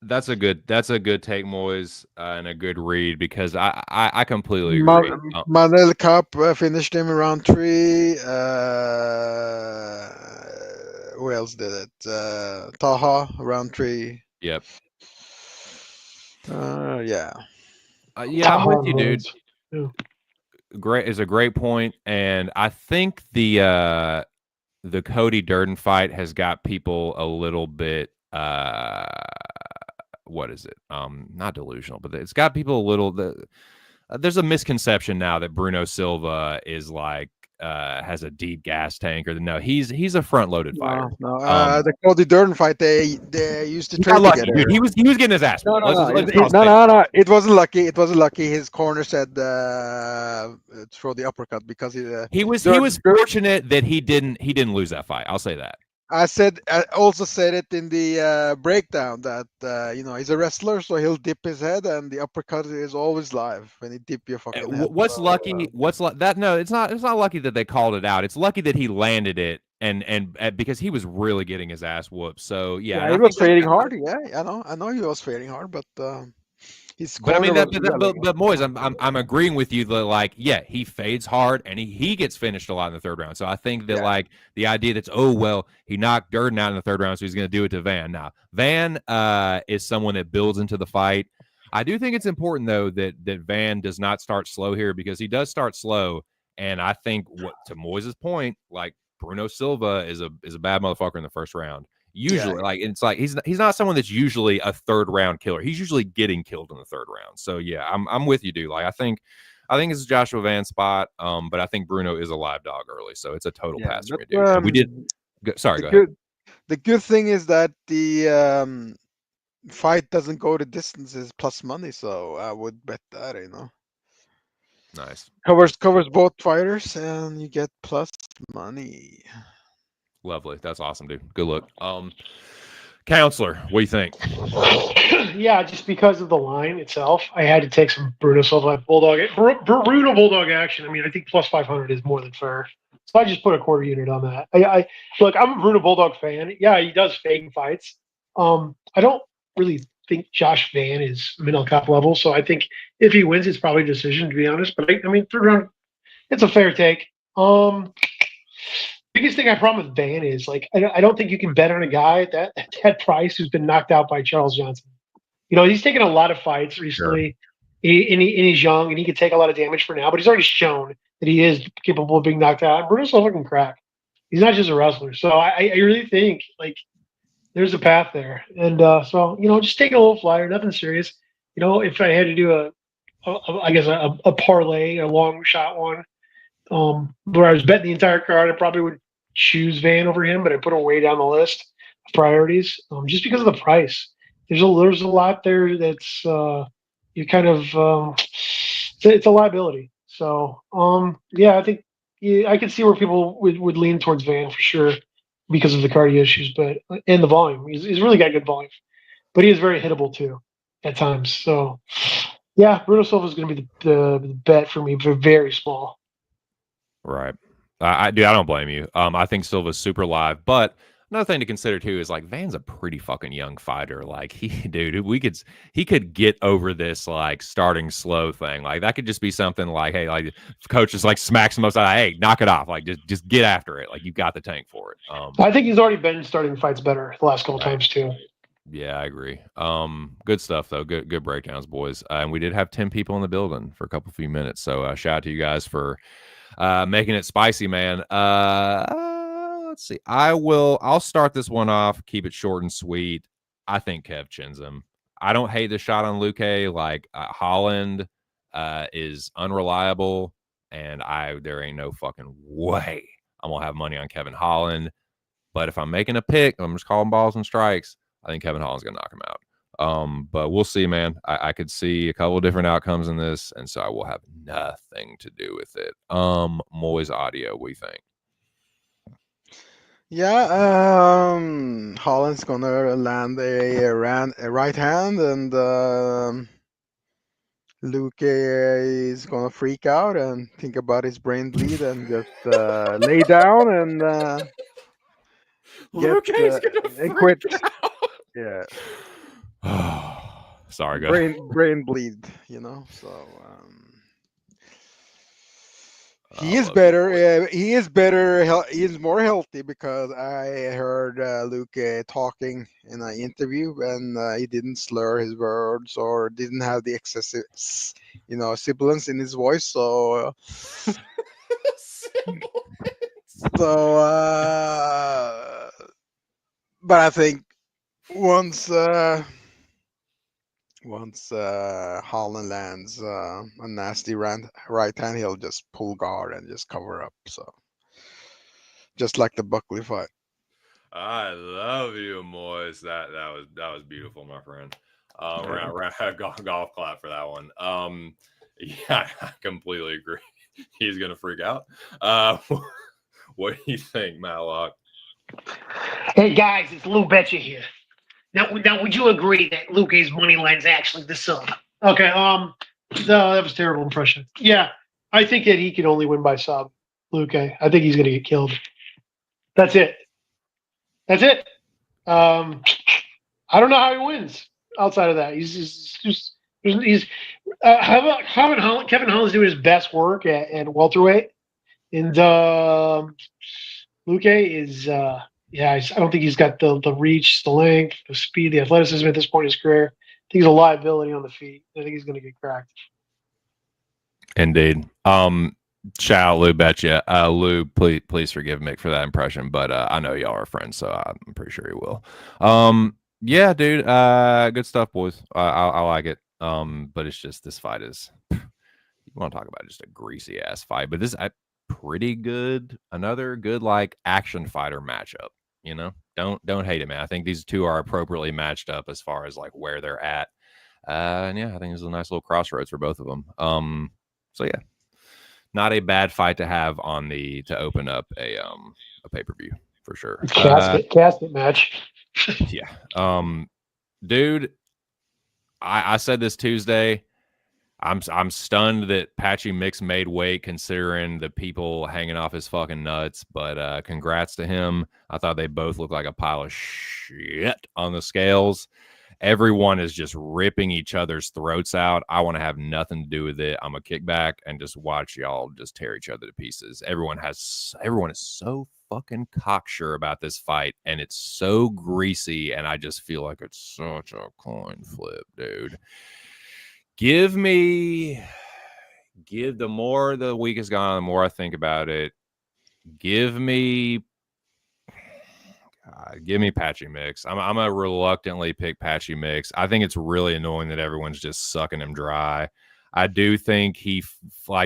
that's a good take, Moiz, and a good read because I completely agree. Manel Cup finished him in round 3. Who else did it? Taha round 3. Yep. Yeah. I'm with you, dude. Yeah. Great is a great point, and I think the Cody Durden fight has got people a little bit what is it? Not delusional, but it's got people a little. There's a misconception now that Bruno Silva is like has a deep gas tank or no. He's a front loaded fighter. The Cody Durden fight, they used to He train got lucky, together. dude. He was getting his ass. No, whooped. no, no. Let's It, call it, it no, straight. no, no. It wasn't lucky. It wasn't lucky. His corner said throw the uppercut because He was fortunate that he didn't lose that fight. I'll say that. I also said it in the breakdown that he's a wrestler, so he'll dip his head, and the uppercut is always live when he dip your fucking head. What's lucky? What's that? No, it's not lucky that they called it out. It's lucky that he landed it, and because he was really getting his ass whooped. So yeah, he was fading hard. Yeah, I know he was fading hard, but his But I mean, corner but Moiz, I'm agreeing with you that like, yeah, he fades hard and he gets finished a lot in the third round. So I think that like the idea that's he knocked Durden out in the third round, so he's going to do it to Van. Now Van is someone that builds into the fight. I do think it's important though that Van does not start slow here because he does start slow, and I think to Moise's point, like Bruno Silva is a bad motherfucker in the first round. Usually, like it's like he's not someone that's usually a third round killer. He's usually getting killed in the third round. So yeah, I'm with you, dude. Like I think it's Joshua Van's spot. But I think Bruno is a live dog early, so it's a total pass for me, dude. And we did. Go ahead. The good thing is that the fight doesn't go to distances plus money, so I would bet that. Nice. Covers both fighters, and you get plus money. Lovely. That's awesome, dude. Good look. Counselor, what do you think? Yeah, just because of the line itself, I had to take some Bruno Silva Bulldog action. I mean, I think plus 500 is more than fair. So I just put a quarter unit on that. I look, I'm a Bruno Bulldog fan. Yeah, he does fade fights. I don't really think Josh Van is middle cup level. So I think if he wins, it's probably a decision, to be honest. But I mean, third round, it's a fair take. Biggest thing I problem with Van is like I don't think you can bet on a guy at that price who's been knocked out by Charles Johnson. He's taken a lot of fights recently, and he's young and he can take a lot of damage for now. But he's already shown that he is capable of being knocked out. Bruno Silva can crack. He's not just a wrestler. So I really think like there's a path there, and so just take a little flyer, nothing serious. If I had to do a parlay, a long shot one. Where I was betting the entire card, I probably would choose Van over him, but I put him way down the list of priorities just because of the price. There's a lot there that's you kind of it's a liability. So I think I can see where people would lean towards Van for sure because of the cardio issues, but and the volume. He's really got good volume, but he is very hittable too at times. So yeah, Bruno Silva is going to be the bet for me, but very small. Right. I don't blame you. I think Silva's super live, but another thing to consider too is like Van's a pretty fucking young fighter. Like he could get over this like starting slow thing. Like that could just be something like, hey, like coach just like smacks him upside, hey, knock it off. Like just get after it. Like you've got the tank for it. I think he's already been starting fights better the last couple times too. Yeah, I agree. Good stuff though. Good breakdowns, boys. And we did have 10 people in the building for a few minutes. So shout out to you guys for making it spicy, man. Let's see. I'll start this one off, keep it short and sweet. I think Kev chins him. I don't hate the shot on Luque. Like Holland is unreliable, and there ain't no fucking way I'm gonna have money on Kevin Holland. But if I'm making a pick, I'm just calling balls and strikes. I think Kevin Holland's gonna knock him out. But we'll see, man. I could see a couple of different outcomes in this, and so I will have nothing to do with it. Moiz audio, what do you think? Yeah, Holland's gonna land a right hand, and Luque is gonna freak out and think about his brain bleed and just lay down and quit. Yeah. Sorry, guys. Brain bleed, So he is better. He is better. He is more healthy because I heard Luque talking in an interview, and he didn't slur his words or didn't have the excessive, sibilance in his voice. So, but I think once Once Holland lands a nasty right hand, he'll just pull guard and just cover up. So just like the Buckley fight. I love you, Moiz. That was beautiful, my friend. Round golf clap for that one. Yeah, I completely agree. He's gonna freak out. What do you think, Matlock? Hey guys, it's Lou Betcha here. Now, would you agree that Luke's money line's actually the sub? Okay. No, that was a terrible impression. Yeah, I think that he can only win by sub. Luke, I think he's going to get killed. That's it. That's it. I don't know how he wins outside of that. He's Kevin Holland's doing his best work at welterweight, and Luke is. Yeah, I don't think he's got the reach, the length, the speed, the athleticism at this point in his career. I think he's a liability on the feet. I think he's going to get cracked. Indeed. Shout out Lou Betcha. Lou, please forgive Mick for that impression, but I know y'all are friends, so I'm pretty sure he will. Yeah, dude. Good stuff, boys. I like it. But it's just this fight is. You want to talk about just a greasy ass fight, but this pretty good. Another good like action fighter matchup. You know, don't hate it, man. I think these two are appropriately matched up as far as like where they're at. And yeah, I think it's a nice little crossroads for both of them. So yeah, not a bad fight to have on to open up a pay-per-view for sure. Casket match. Yeah. Dude, I said this Tuesday. I'm stunned that Patchy Mix made weight considering the people hanging off his fucking nuts. But congrats to him. I thought they both looked like a pile of shit on the scales. Everyone is just ripping each other's throats out. I want to have nothing to do with it. I'm a kickback and just watch y'all just tear each other to pieces. Everyone is so fucking cocksure about this fight, and it's so greasy, and I just feel like it's such a coin flip, dude. The more the week has gone, the more I think about it. Give me Patchy Mix. I'm a reluctantly pick Patchy Mix. I think it's really annoying that everyone's just sucking him dry. I do think he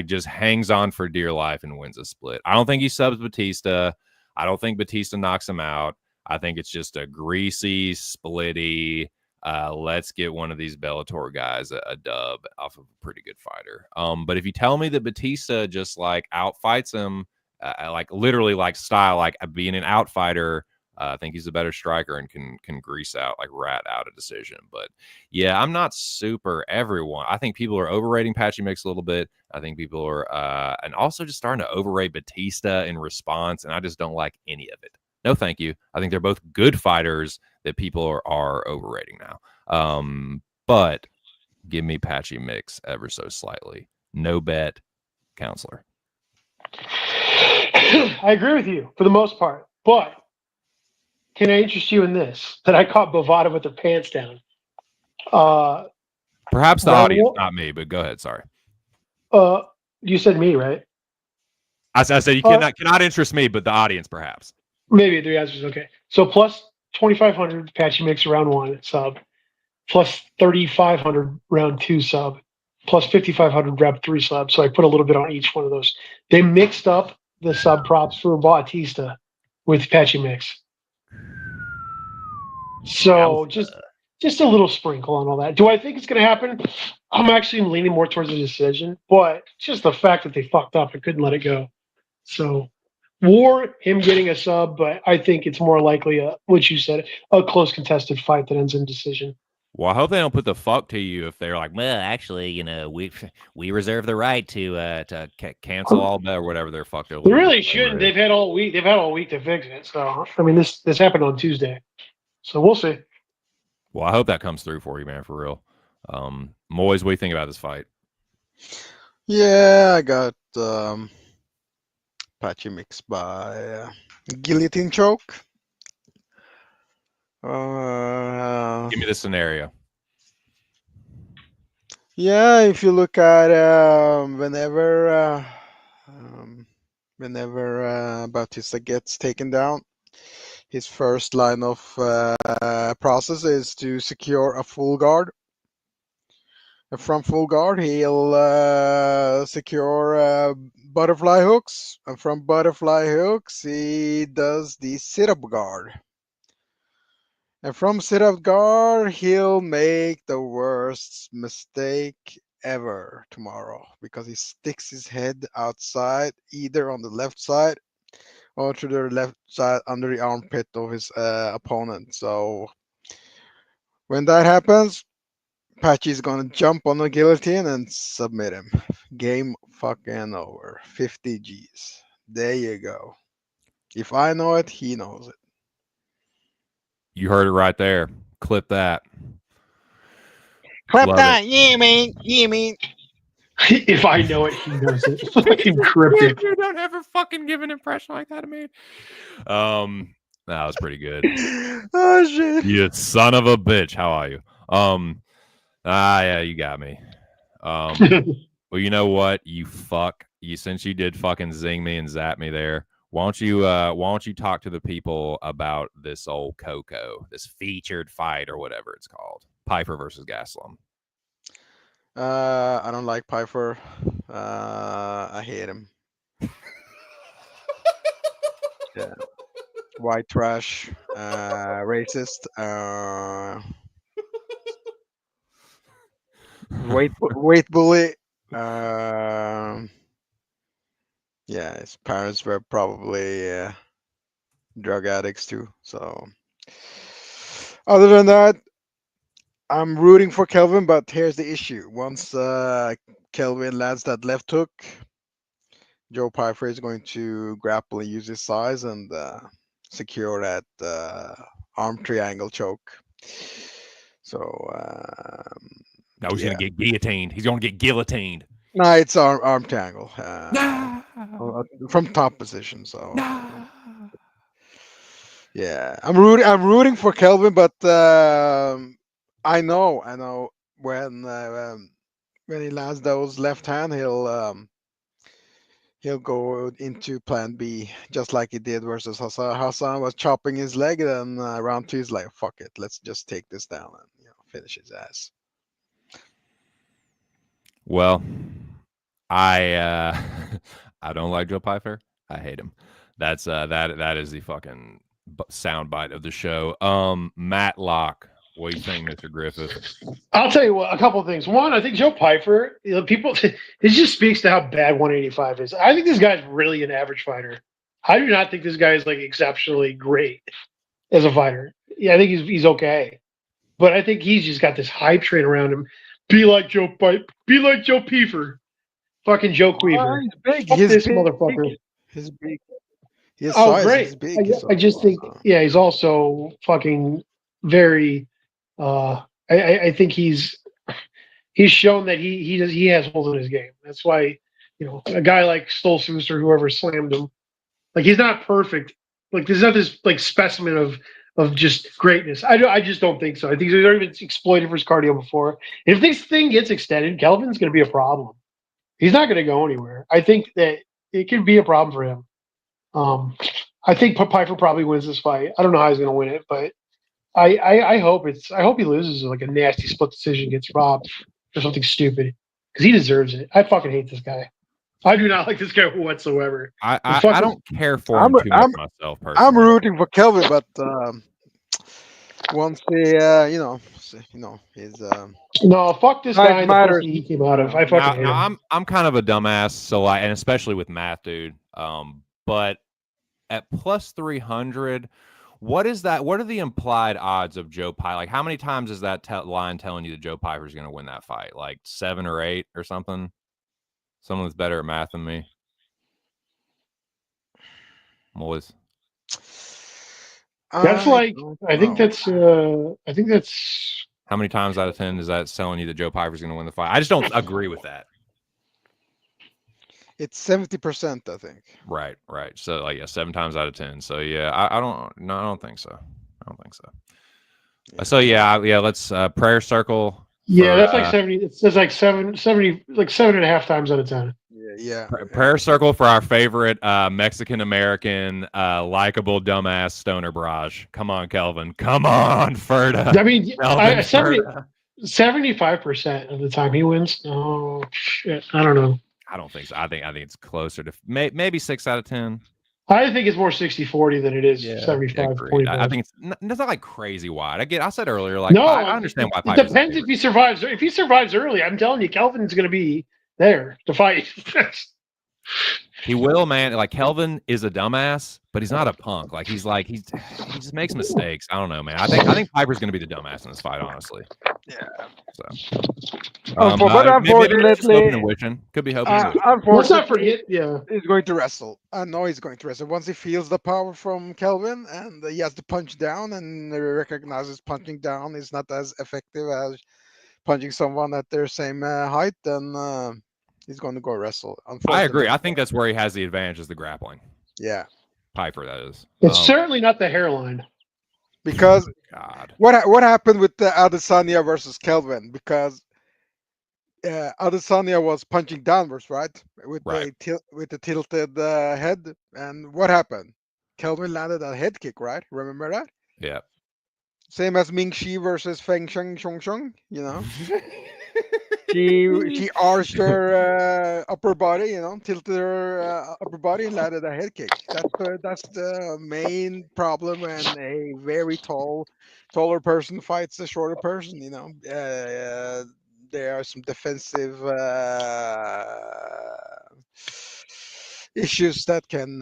just hangs on for dear life and wins a split. I don't think he subs Batista. I don't think Batista knocks him out. I think it's just a greasy, splitty. Let's get one of these Bellator guys a dub off of a pretty good fighter. But if you tell me that Batista just like outfights him, like literally like style, like being an outfighter, I think he's a better striker and can grease out, like rat out a decision. But yeah, I'm not super everyone. I think people are overrating Patchy Mix a little bit. I think people are, and also just starting to overrate Batista in response. And I just don't like any of it. No, thank you. I think they're both good fighters that people are overrating now. But give me Patchy Mix ever so slightly. No bet, counselor. I agree with you for the most part, but can I interest you in this? That I caught Bovada with her pants down. Perhaps the audience, not me, but go ahead. Sorry. You said me, right? I said you cannot interest me, but the audience, perhaps. Maybe the answer is okay. So plus 2,500 Patchy Mix round 1 sub, plus 3,500 round 2 sub, plus 5,500 round 3 sub. So I put a little bit on each one of those. They mixed up the sub props for Bautista with Patchy Mix. So just a little sprinkle on all that. Do I think it's going to happen? I'm actually leaning more towards a decision, but just the fact that they fucked up, I couldn't let it go. So, or him getting a sub, but I think it's more likely, what you said, a close contested fight that ends in decision. Well, I hope they don't put the fuck to you if they're like, well, actually, we reserve the right to cancel all that or whatever they're fucked over. They really shouldn't. They've had all week. They've had all week to fix it. So, I mean, this happened on Tuesday. So we'll see. Well, I hope that comes through for you, man, for real. Moiz, what do you think about this fight? Yeah, I got Patchy Mix by guillotine choke. Give me the scenario. Yeah, if you look at whenever Bautista gets taken down, his first line of process is to secure a full guard. From full guard, he'll secure butterfly hooks, and from butterfly hooks, he does the sit-up guard. And from sit-up guard, he'll make the worst mistake ever tomorrow because he sticks his head outside, either on the left side or to the left side under the armpit of his opponent. So when that happens, Patchy's gonna jump on the guillotine and submit him. Game fucking over. 50 G's. There you go. If I know it, he knows it. You heard it right there. Clip that. Clap Love that. Yeah, man. Yeah, man. If I know it, he knows it. Fucking cryptic. You don't ever fucking give an impression like that to me. That was pretty good. Oh, shit. You son of a bitch. How are you? Yeah, you got me. Well, you know what? You fuck. Since you did fucking zing me and zap me there, why don't you talk to the people about this old Coco, this featured fight or whatever it's called, Piper versus Gaslam. I don't like Piper. I hate him. Yeah. White trash. Racist. Weight bully. Yeah, his parents were probably drug addicts too. So, other than that, I'm rooting for Kelvin. But here's the issue: once Kelvin lands that left hook, Joe Pyfer is going to grapple and use his size and secure that arm triangle choke. So. No, he's gonna get guillotined. He's gonna get guillotined. No, it's arm triangle from top position. So yeah, I'm rooting for Kelvin, but I know when he lands those left hand, he'll go into plan B just like he did versus Hassan. Hassan was chopping his leg, and round 2 is like, fuck it, let's just take this down and finish his ass. Well, I don't like Joe Pyfer. I hate him. That's that is the fucking sound bite of the show. Matt Locke, what do you think, Mr. Griffith? I'll tell you what, a couple of things. One, I think Joe Pyfer, people, it just speaks to how bad 185 is. I think this guy's really an average fighter. I do not think this guy is like exceptionally great as a fighter. Yeah, I think he's okay, but I think he's just got this hype train around him. Be like Joe Pyfer, fucking Joe Queefer. He's big. Fuck this motherfucker. He's big. His Oh, size great. is big. I just think, yeah, he's also fucking very. I think he's shown that he has holes in his game. That's why, a guy like Stoltzfus or whoever slammed him, like, he's not perfect. Like, there's not this like specimen of just greatness. I just don't think so. I think he's already been exploited for his cardio before. If this thing gets extended, Kelvin's going to be a problem. He's not going to go anywhere. I think that it could be a problem for him. I think Piper probably wins this fight. I don't know how he's going to win it, but I hope he loses like a nasty split decision, gets robbed or something stupid, because he deserves it. I fucking hate this guy. I do not like this guy whatsoever. I don't care for him too much myself personally. I'm rooting for Kelvin, but once he, his no, fuck this guy. The matters. pussy he came out of. I fucking hate him. I'm kind of a dumbass, so and especially with math, dude. But at plus 300, what is that? What are the implied odds of Joe Pyfer? Like, how many times is that line telling you that Joe Pyfer is going to win that fight? Like 7 or 8 or something? Someone that's better at math than me. Moiz. That's like, I think that's how many times out of 10 is that telling you that Joe Pyfer is going to win the fight? I just don't agree with that. It's 70%, I think. Right. So like, yeah, 7 times out of 10. So yeah, I don't think so. Yeah. So yeah, let's prayer circle. Yeah, that's like 70. It says like 70, like 7.5 times out of 10. Yeah. Prayer circle for our favorite Mexican American likable dumbass stoner barrage. Come on, Kelvin. Come on, Ferda. I mean, 70. 75% of the time he wins. Oh shit! I don't know. I don't think so. I think it's closer to maybe 6 out of 10. I think it's more 60-40 than it is Yeah, 75 agreed. 25. I think it's not like crazy wide. I said earlier, like No, I understand why it Piper's depends if he survives. If he survives early, I'm telling you, Kelvin's going to be there to fight. He will, man. Like Kelvin is a dumbass, but he's not a punk. Like he just makes mistakes. I don't know, man. I think Piper's going to be the dumbass in this fight, honestly. Yeah. So, But maybe it's just hoping unfortunately, and wishing. Could be hoping and wishing. Let's not unfortunately, forget. Yeah, he's going to wrestle. I know he's going to wrestle. Once he feels the power from Kelvin and he has to punch down and recognizes punching down is not as effective as punching someone at their same height, then he's going to go wrestle. I agree. Unfortunately. I think that's where he has the advantage is the grappling. Yeah. Piper, that is. it's certainly not the hairline. Because God. what happened with the Adesanya versus Kelvin? Because Adesanya was punching downwards, right? With Right. the tilted head, and what happened? Kelvin landed a head kick, right? Remember that? Yeah. Same as Ming Shi versus Feng Sheng. You know, she arched her upper body, tilted her upper body and landed a head kick. That's the main problem when a very taller person fights a shorter person. There are some defensive issues that can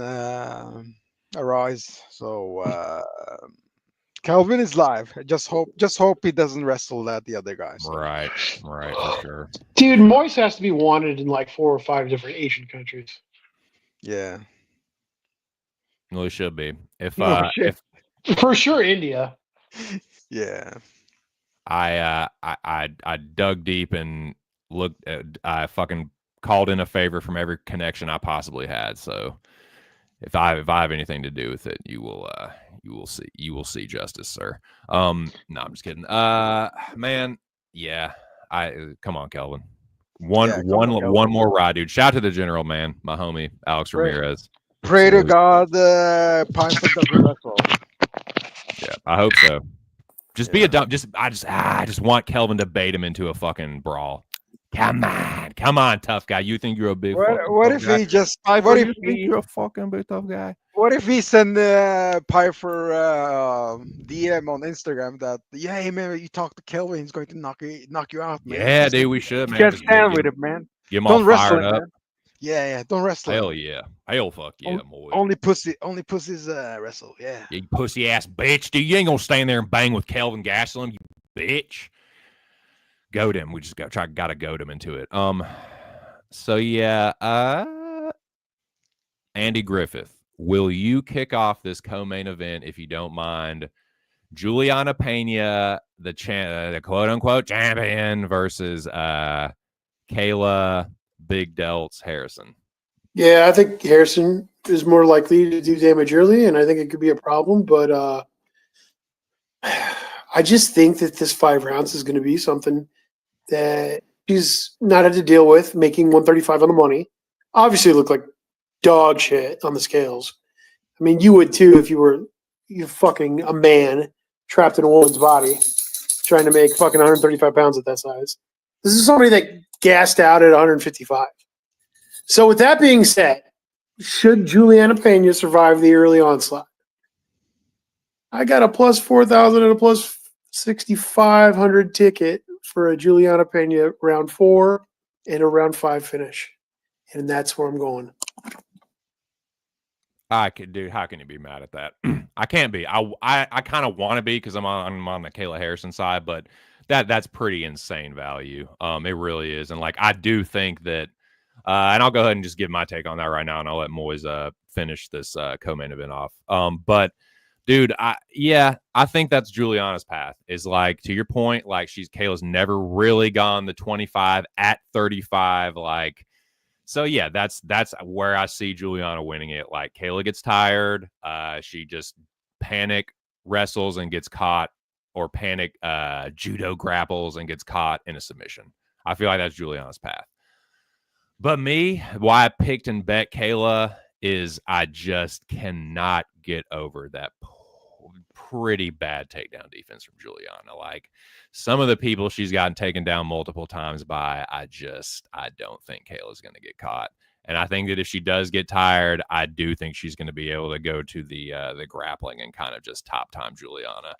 arise. So Calvin is live. Just hope he doesn't wrestle the other guys. Right, for sure. Dude, Moiz has to be wanted in like 4 or 5 different Asian countries. Yeah. Well, he should be. If No shit. For sure, India. Yeah. I dug deep and looked at, I fucking called in a favor from every connection I possibly had. So if I have anything to do with it, you will see justice, sir. No, I'm just kidding. Man, yeah. Come on, Kelvin. One more ride, dude. Shout out to the general, man. My homie, Alex Ramirez. Pray to God Piper doesn't wrestle. Yeah, I hope so. Just be a dumb. I just want Kelvin to bait him into a fucking brawl. Come on, tough guy. You think you're a big? What if guy? he just? Piper, What if you think you're a fucking big tough guy? What if he send Piper DM on Instagram that hey man, you talk to Kelvin, he's going to knock you out, man. Yeah, dude, we should, man. Can't Just stand with it, man. Get him all Don't wrestle fired him, up. man. Yeah, don't wrestle him. Hell yeah. Hell fuck yeah, boy. Only pussies wrestle. Yeah. You pussy ass bitch, dude. You ain't gonna stand there and bang with Kelvin Gastelum, you bitch. Goat him. We just gotta goat him into it. So yeah, Andy Griffith, will you kick off this co-main event if you don't mind? Juliana Pena, the quote unquote champion, versus Kayla Big Delts Harrison. Yeah, I think Harrison is more likely to do damage early, and I think it could be a problem. But I just think that this 5 rounds is going to be something that she's not had to deal with, making 135 on the money. Obviously, it looked like dog shit on the scales. I mean, you would too if you're fucking a man trapped in a woman's body trying to make fucking 135 pounds at that size. This is somebody that gassed out at 155. So with that being said, should Juliana Pena survive the early onslaught? I got a plus 4,000 and a plus 6,500 ticket for a Juliana Pena round 4 and a round 5 finish. And that's where I'm going. How can you be mad at that? I can't be. I kind of want to be because I'm on the Kayla Harrison side, but that's pretty insane value. It really is. And like I do think that and I'll go ahead and just give my take on that right now, and I'll let Moiz finish this co-main event off. But dude, I think that's Juliana's path. Is like to your point, like Kayla's never really gone the 25 at 35. Like, so yeah, that's where I see Juliana winning it. Like Kayla gets tired, she just panic wrestles and gets caught, or panic judo grapples and gets caught in a submission. I feel like that's Juliana's path. But me, why I picked and bet Kayla is I just cannot get over that pretty bad takedown defense from Juliana. Like some of the people she's gotten taken down multiple times by, I don't think Kayla's going to get caught. And I think that if she does get tired, I do think she's going to be able to go to the grappling and kind of just top time Juliana.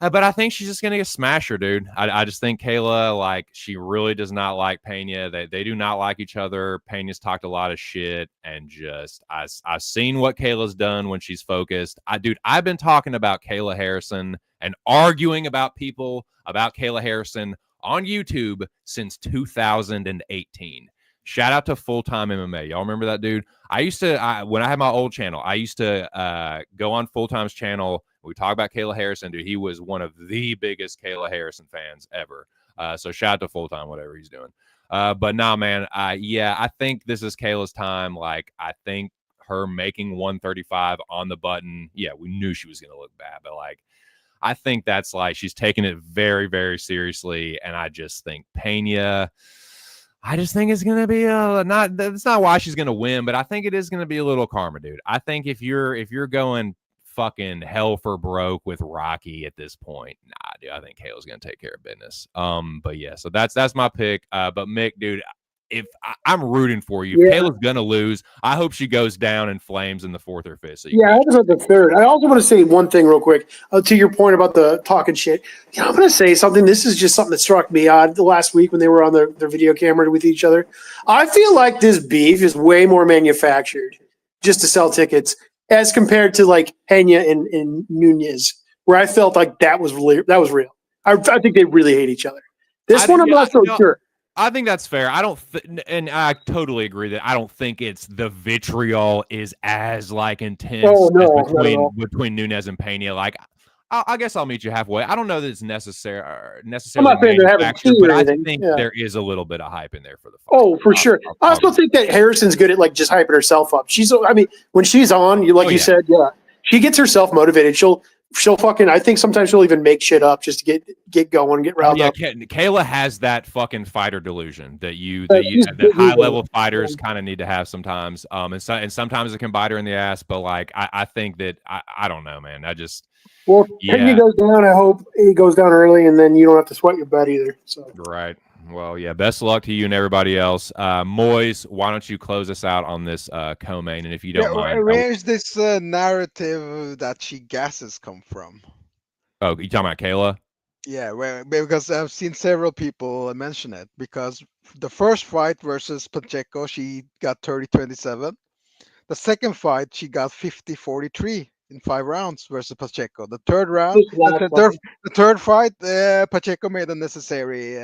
But I think she's just going to smash her, dude. I just think Kayla, like, she really does not like Pena. They do not like each other. Pena's talked a lot of shit, and just I've seen what Kayla's done when she's focused. I've been talking about Kayla Harrison and arguing about people about Kayla Harrison on YouTube since 2018. Shout out to Full Time MMA. Y'all remember that dude? I used to, when I had my old channel, I used to go on Full Time's channel. We talk about Kayla Harrison, dude. He was one of the biggest Kayla Harrison fans ever. So shout out to Full Time, whatever he's doing. But nah, man, I think this is Kayla's time. Like, I think her making 135 on the button, yeah, we knew she was going to look bad. But, like, I think that's, like, she's taking it very, very seriously. And I just think Pena, I just think it's going to be that's not why she's going to win, but I think it is going to be a little karma, dude. I think if you're going fucking hell for broke with Rocky at this point, nah, dude, I think Kayla's gonna take care of business. But yeah, so that's my pick. But Mick, dude, if I'm rooting for you, if Kayla's gonna lose, I hope she goes down in flames in the fourth or fifth. So I was at the third. I also want to say one thing real quick to your point about the talking shit. I'm going to say something. This is just something that struck me odd the last week when they were on their video camera with each other. I feel like this beef is way more manufactured just to sell tickets, as compared to like Pena and Nunez, where I felt like that was real. I think they really hate each other. This one, I'm not so sure. I think that's fair. And I totally agree that I don't think it's the vitriol is as like intense between Nunez and Pena. Like, I guess I'll meet you halfway. I don't know that it's necessarily. I'm not saying they're having tea or anything. I think there is a little bit of hype in there for the fight. Oh, for sure. I also think that Harrison's good at like just hyping herself up. When she's on, you said, she gets herself motivated. She'll fucking. I think sometimes she'll even make shit up just to get going, get riled up. Kayla has that fucking fighter delusion that high level fighters kind of need to have sometimes. And sometimes it can bite her in the ass. But like, I think that I don't know, man. Well, if Pena goes down, I hope he goes down early, and then you don't have to sweat your bet either. So right. Well, yeah. Best of luck to you and everybody else. Moiz, why don't you close us out on this co-main? And if you don't mind, where's this narrative that she gasses come from? Oh, you talking about Kayla? Yeah, because I've seen several people mention it. Because the first fight versus Pacheco, she got 30-27. The second fight, she got 50-43. In 5 rounds versus Pacheco. The third round, the third fight, Pacheco made a necessary,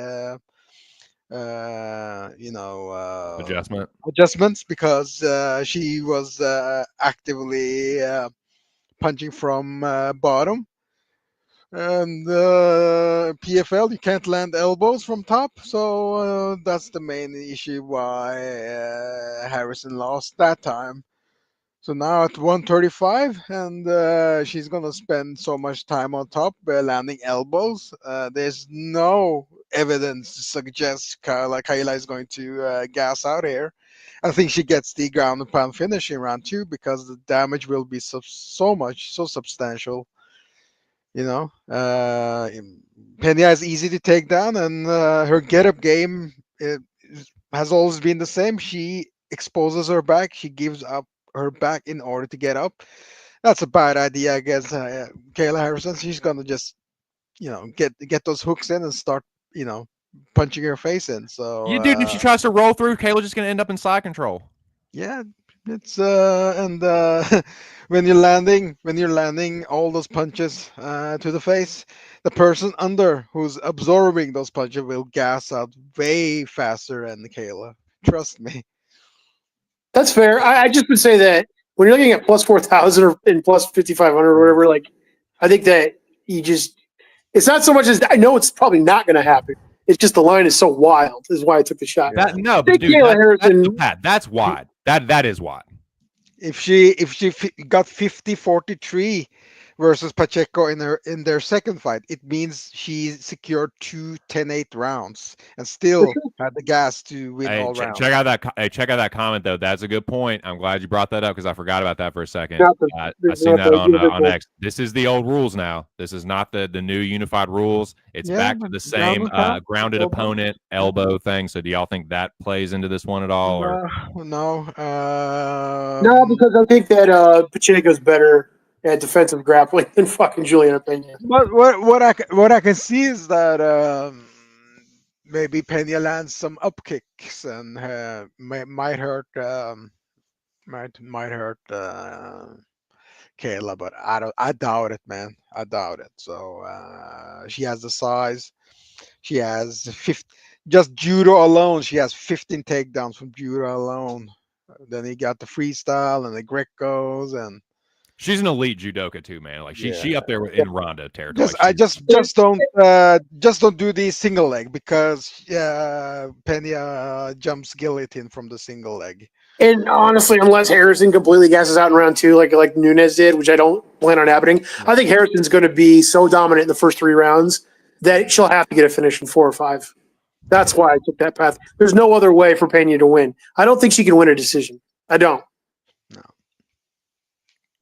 adjustments because she was actively punching from bottom. And PFL, you can't land elbows from top, so that's the main issue why Harrison lost that time. So now at 135, and she's going to spend so much time on top landing elbows. There's no evidence to suggest Kayla is going to gas out here. I think she gets the ground and pound finish in round 2 because the damage will be so substantial. Pena is easy to take down, and her get-up game has always been the same. She exposes her back. She gives up her back in order to get up. That's a bad idea against Kayla Harrison. She's gonna just, get those hooks in and start, punching her face in. So dude, if she tries to roll through, Kayla's just gonna end up in side control. Yeah, it's and when you're landing all those punches to the face, the person under who's absorbing those punches will gas out way faster than Kayla. Trust me. That's fair. I just would say that when you're looking at plus 4,000 or in plus 5,500 or whatever, like, I think that it's not so much as I know it's probably not going to happen. It's just the line is so wild is why I took the shot. That's wide. That is wide. If she got 50-43 versus Pacheco in their second fight. It means she secured 2 10-8 rounds and For still sure. had the gas to win Hey, all rounds. check out that. Hey, check out that comment though. That's a good point. I'm glad you brought that up because I forgot about that for a second. Not the, I there's seen not that the on universal. X. This is the old rules now. This is not the new unified rules. It's Yeah, back to but the ground same and pound. grounded Elbow. opponent elbow thing. So do y'all think that plays into this one at all? Or No. No, because I think that Pacheco's better at defensive grappling than fucking Juliana Pena. But what I can see is that maybe Pena lands some up kicks and might hurt might hurt Kayla, but I doubt it, man. I doubt it. So she has the size. She has 50, just judo alone. She has 15 takedowns from judo alone. Then he got the freestyle and the Grecos and she's an elite judoka too, man. Like she yeah. up there in Ronda territory. Just Like, I just don't do the single leg because Pena jumps guillotine from the single leg. And honestly, unless Harrison completely gasses out in round two, like Nunes did, which I don't plan on happening, I think Harrison's going to be so dominant in the first 3 rounds that she'll have to get a finish in 4 or 5. That's why I took that path. There's no other way for Pena to win. I don't think she can win a decision. I don't.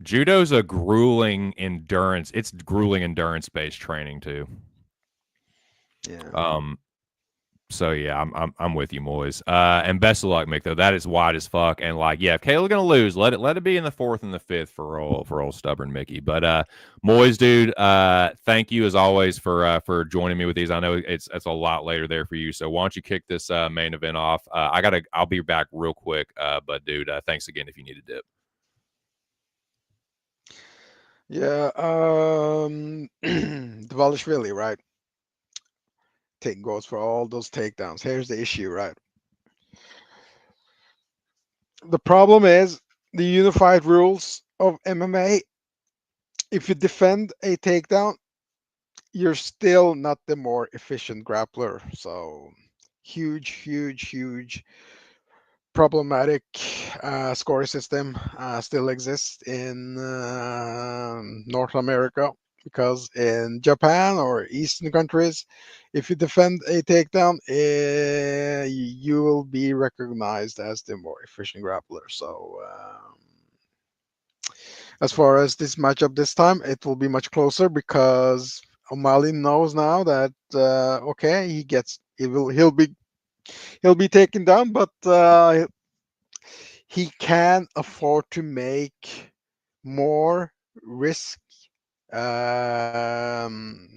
judo's a grueling endurance. It's grueling endurance based training too. Yeah. So yeah, I'm with you, Moiz. And best of luck, Mick. Though that is wide as fuck. And like, yeah, if Kayla's gonna lose, let it be in the 4th and the 5th for old stubborn Mickey. But Moiz, dude, thank you as always for joining me with these. I know it's a lot later there for you. So why don't you kick this main event off? I'll be back real quick. But dude, thanks again if you need a dip. Yeah. Dvalishvili, right? Goes for all those takedowns. Here's the issue, right? The problem is the unified rules of MMA. If you defend a takedown, you're still not the more efficient grappler. So huge problematic scoring system still exists in North America because in Japan or Eastern countries, if you defend a takedown, you will be recognized as the more efficient grappler. So as far as this matchup this time, it will be much closer because O'Malley knows now that okay, he'll be taken down, but he can afford to make more risk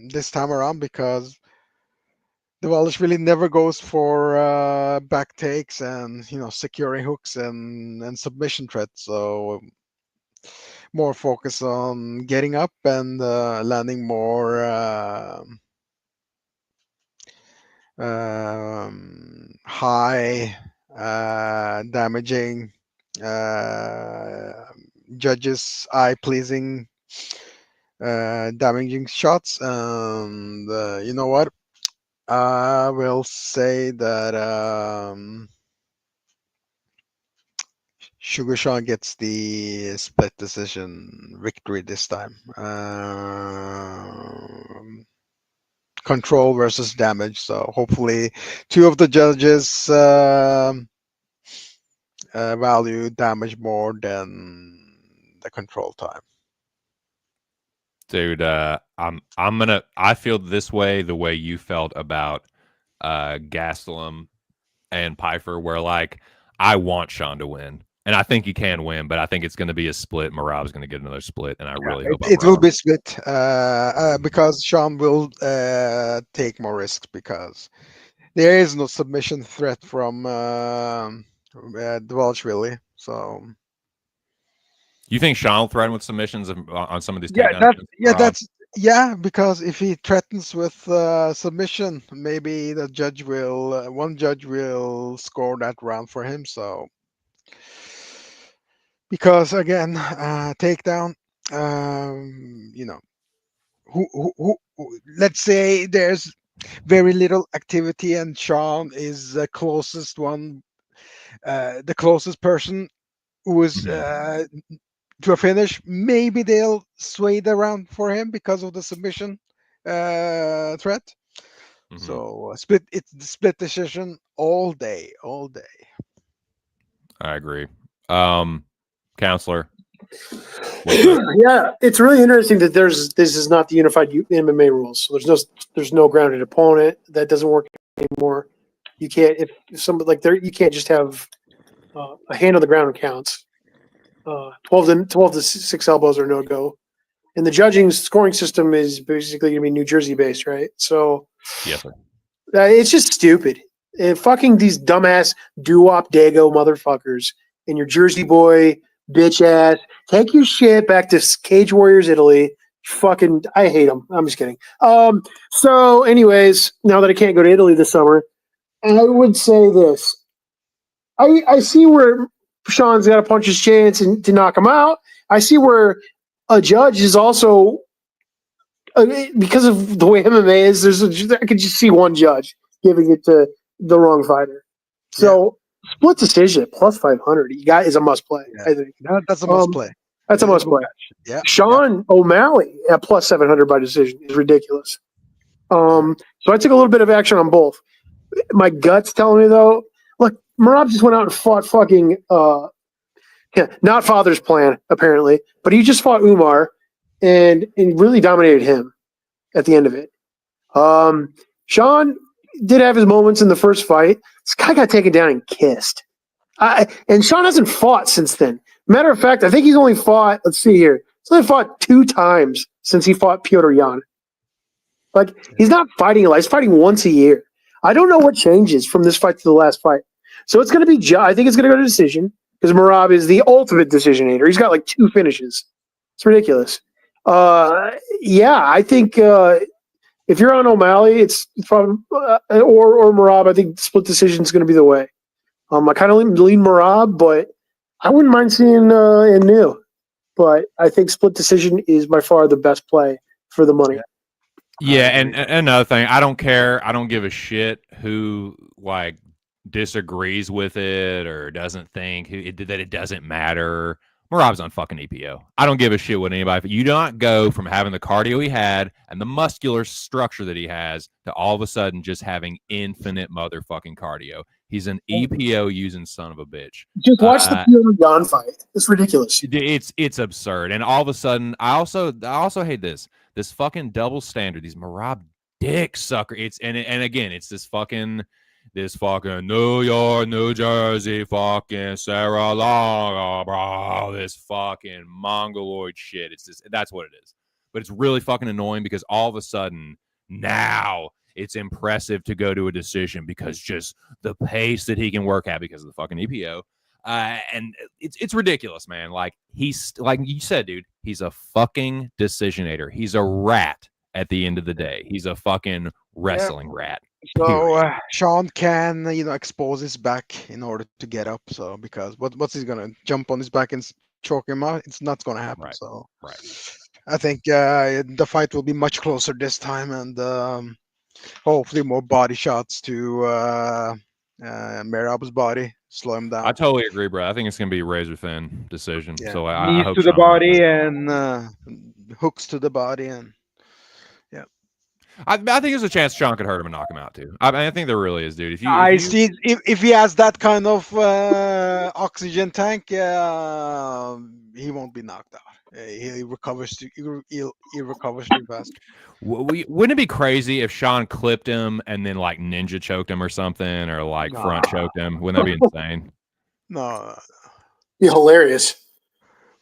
this time around because the Wallish really never goes for back takes and securing hooks and submission threats. So more focus on getting up and landing more high damaging judges eye pleasing damaging shots. And you know what, I will say that Sugar Sean gets the split decision victory this time. Control versus damage. So hopefully, 2 of the judges value damage more than the control time. Dude, I feel this way the way you felt about Gastelum and Pfeiffer, where like I want Sean to win. And I think he can win, but I think it's going to be a split. Marab's going to get another split, and I really hope It will wrong. be split because Sean will take more risks because there is no submission threat from Dvalch really. So You think Sean will threaten with submissions on some of these yeah, takedowns? because if he threatens with submission, maybe the judge will one judge will score that round for him. So because again, takedown, let's say there's very little activity and Sean is the closest one, the closest person who is to a finish. Maybe they'll sway the round for him because of the submission threat. Mhm. So it's the split decision all day, all day. I agree. Counselor. What's up? Yeah, it's really interesting that this is not the unified MMA rules. So there's no grounded opponent. That doesn't work anymore. You can't if somebody like there you can't just have a hand on the ground counts. 12 to 6 elbows are no go. And the judging scoring system is basically going to be New Jersey based, right? So Yes, sir. it's just stupid. And fucking these dumbass doo-wop dago motherfuckers and your Jersey boy bitch ass. Take your shit back to Cage Warriors Italy. Fucking, I hate them. I'm just kidding. So, anyways, now that I can't go to Italy this summer, I would say this. I see where Sean's got to punch his chance and to knock him out. I see where a judge is also because of the way MMA is. I could just see one judge giving it to the wrong fighter. So split decision at plus 500. You got is a must play. Yeah. I think That's a must play. that's a must play. Yeah. Sean O'Malley at plus 700 by decision is ridiculous. So I took a little bit of action on both. My gut's telling me though. Look, Marab just went out and fought fucking not Father's Plan apparently, but he just fought Umar and really dominated him at the end of it. Sean did have his moments in the first fight. This guy got taken down and kissed. And Sean hasn't fought since then. Matter of fact, I think he's only fought, let's see here, he's only fought 2 times since he fought Piotr Jan. Like, he's not fighting a lot. He's fighting once a year. I don't know what changes from this fight to the last fight. So it's going to be, I think it's going to go to decision because Marab is the ultimate decisionator. He's got like 2 finishes. It's ridiculous. I think if you're on O'Malley, it's probably, or Marab, I think split decision is going to be the way. I kind of lean Marab, but I wouldn't mind seeing Inu. But I think split decision is by far the best play for the money. Yeah, and another thing, I don't care. I don't give a shit who like disagrees with it or doesn't think that it doesn't matter. Marab's on fucking EPO. I don't give a shit what anybody. You don't go from having the cardio he had and the muscular structure that he has to all of a sudden just having infinite motherfucking cardio. He's an EPO using son of a bitch. Just watch the Piotr Jan fight. It's ridiculous. It's absurd. And all of a sudden, I also hate this fucking double standard. These Marab dick sucker. And again, it's this fucking New York, New Jersey, fucking Sarah Long, bro. This fucking mongoloid shit. That's what it is. But it's really fucking annoying because all of a sudden now it's impressive to go to a decision because just the pace that he can work at because of the fucking EPO. And it's ridiculous, man. Like he's like you said, dude, he's a fucking decisionator. He's a rat at the end of the day. He's a fucking wrestling rat. So Sean can expose his back in order to get up. So because what's he gonna jump on his back and choke him out? It's not gonna happen. Right. So Right. I think the fight will be much closer this time, and hopefully more body shots to Merab's body, slow him down. I totally agree, bro. I think it's gonna be a razor thin decision. Yeah. So I Knees hope to the Sean body wins. and hooks to the body, and I think there's a chance Sean could hurt him and knock him out too. I think there really is, dude. If he has that kind of oxygen tank, he won't be knocked out. He recovers he recovers too fast. Wouldn't it be crazy if Sean clipped him and then like ninja choked him or something, or like front choked him? Wouldn't that be insane? No, Be hilarious.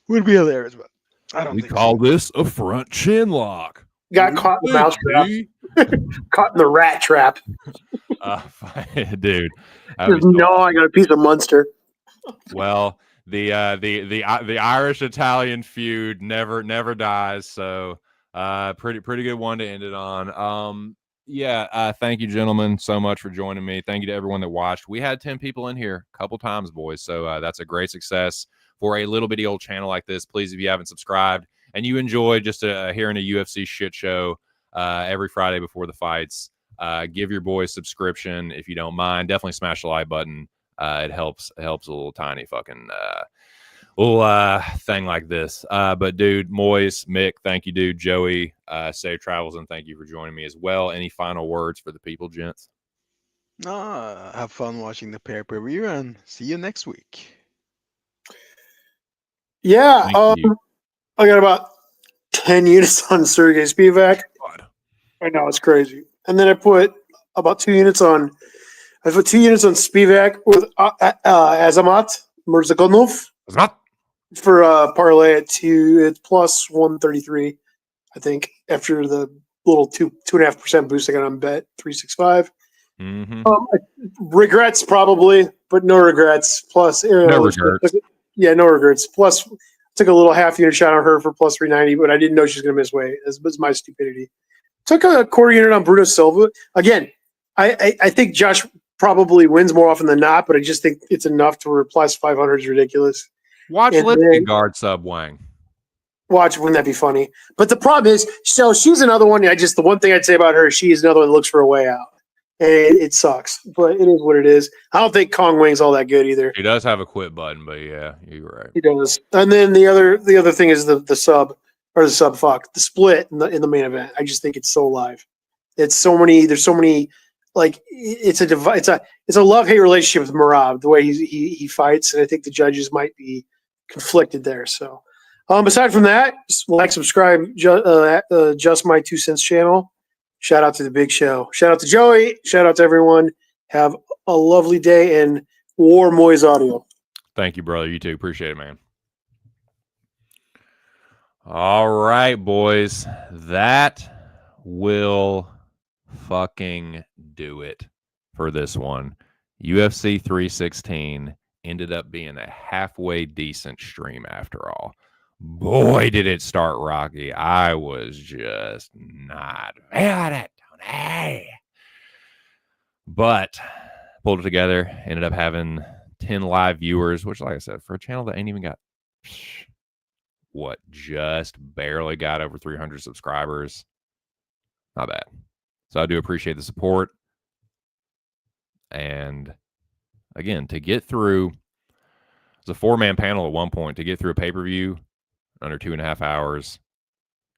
Would be hilarious, but I don't. We think call this a front chin lock. Got caught in the mouse trap. Caught in the rat trap. Dude. No, I got a piece of Munster. Well, the Irish-Italian feud never dies. So pretty good one to end it on. Thank you, gentlemen, so much for joining me. Thank you to everyone that watched. We had 10 people in here a couple times, boys. So that's a great success for a little bitty old channel like this. Please, if you haven't subscribed and you enjoy just hearing a UFC shit show every Friday before the fights, give your boys a subscription if you don't mind. Definitely smash the like button. It helps a little tiny fucking thing like this. But dude, Moiz, Mick, thank you, dude. Joey, safe travels, and thank you for joining me as well. Any final words for the people, gents? Have fun watching the pay-per-view and see you next week. Yeah, Thank you. I got about 10 units on Sergey Spivak. God. I know, it's crazy. And then I put about 2 units on. I put 2 units on Spivak with Azamat Murzagonov It's not. for parlay at 2. It's plus 133, I think, after the little 2.5% boost I got on bet 365. Mm-hmm. Regrets probably, but no regrets. Plus, No regrets. Yeah, no regrets. Plus, took a little half unit shot on her for plus 390, but I didn't know she was going to miss weight. This was my stupidity. Took a quarter unit on Bruno Silva. Again, I think Josh probably wins more often than not, but I just think it's enough to where plus 500 is ridiculous. Watch And Lipsy then- guard sub Wang. Watch, wouldn't that be funny? But the problem is, so she's another one. The one thing I'd say about her, she is another one that looks for a way out. And it sucks, but it is what it is. I don't think Kong Wing's all that good either. He does have a quit button, but yeah, you're right. He does. And then the other thing is the sub or the sub fuck the split in the main event. I just think it's so live. It's so many. There's so many. Like it's a love hate relationship with Marab, the way he fights, and I think the judges might be conflicted there. So, aside from that, just like, subscribe, just my 2 cents channel. Shout out to the big show. Shout out to Joey. Shout out to everyone. Have a lovely day and war Moiz audio. Thank you, brother. You too. Appreciate it, man. All right, boys. That will fucking do it for this one. UFC 316 ended up being a halfway decent stream after all. Boy, did it start rocky. I was just not feeling it, Tony. But pulled it together. Ended up having 10 live viewers, which, like I said, for a channel that ain't even got, just barely got over 300 subscribers. Not bad. So I do appreciate the support. And again, to get through, it was a 4-man panel at one point, to get through a pay-per-view under 2.5 hours,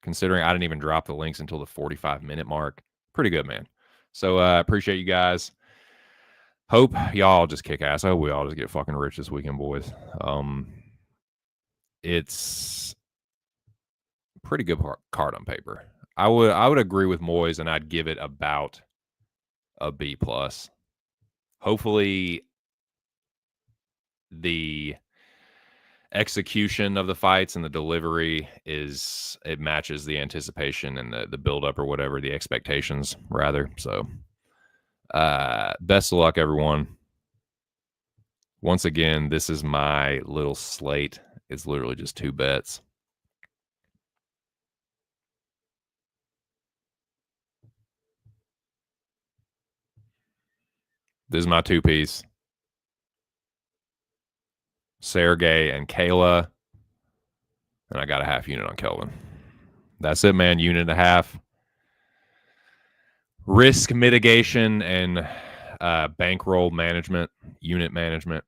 considering I didn't even drop the links until the 45-minute mark. Pretty good, man. So appreciate you guys. Hope y'all just kick ass. I hope we all just get fucking rich this weekend, boys. It's a pretty good card on paper. I would agree with Moiz, and I'd give it about a B+. Hopefully the execution of the fights and the delivery it matches the anticipation and the build-up, or whatever, the expectations rather. So best of luck, everyone. Once again, this is my little slate. It's literally just 2 bets. This is my 2-piece. Sergey and Kayla. And I got a half unit on Kelvin. That's it, man. Unit and a half. Risk mitigation and bankroll management, unit management.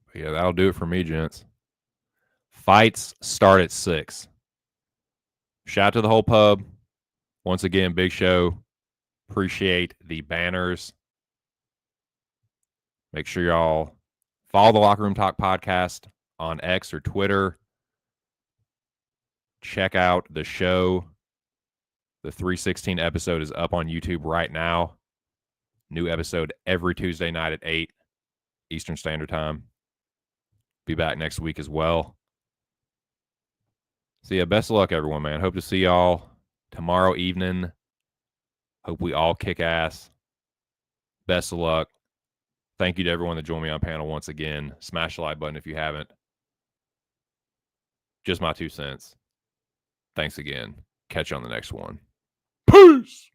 But yeah, that'll do it for me, gents. Fights start at 6. Shout out to the whole pub. Once again, big show. Appreciate the banners. Make sure y'all follow the Locker Room Talk podcast on X or Twitter. Check out the show. The 316 episode is up on YouTube right now. New episode every Tuesday night at 8 Eastern Standard Time. Be back next week as well. So yeah, best of luck, everyone, man. Hope to see y'all tomorrow evening. Hope we all kick ass. Best of luck. Thank you to everyone that joined me on panel once again. Smash the like button if you haven't. Just my 2 cents. Thanks again. Catch you on the next one. Peace.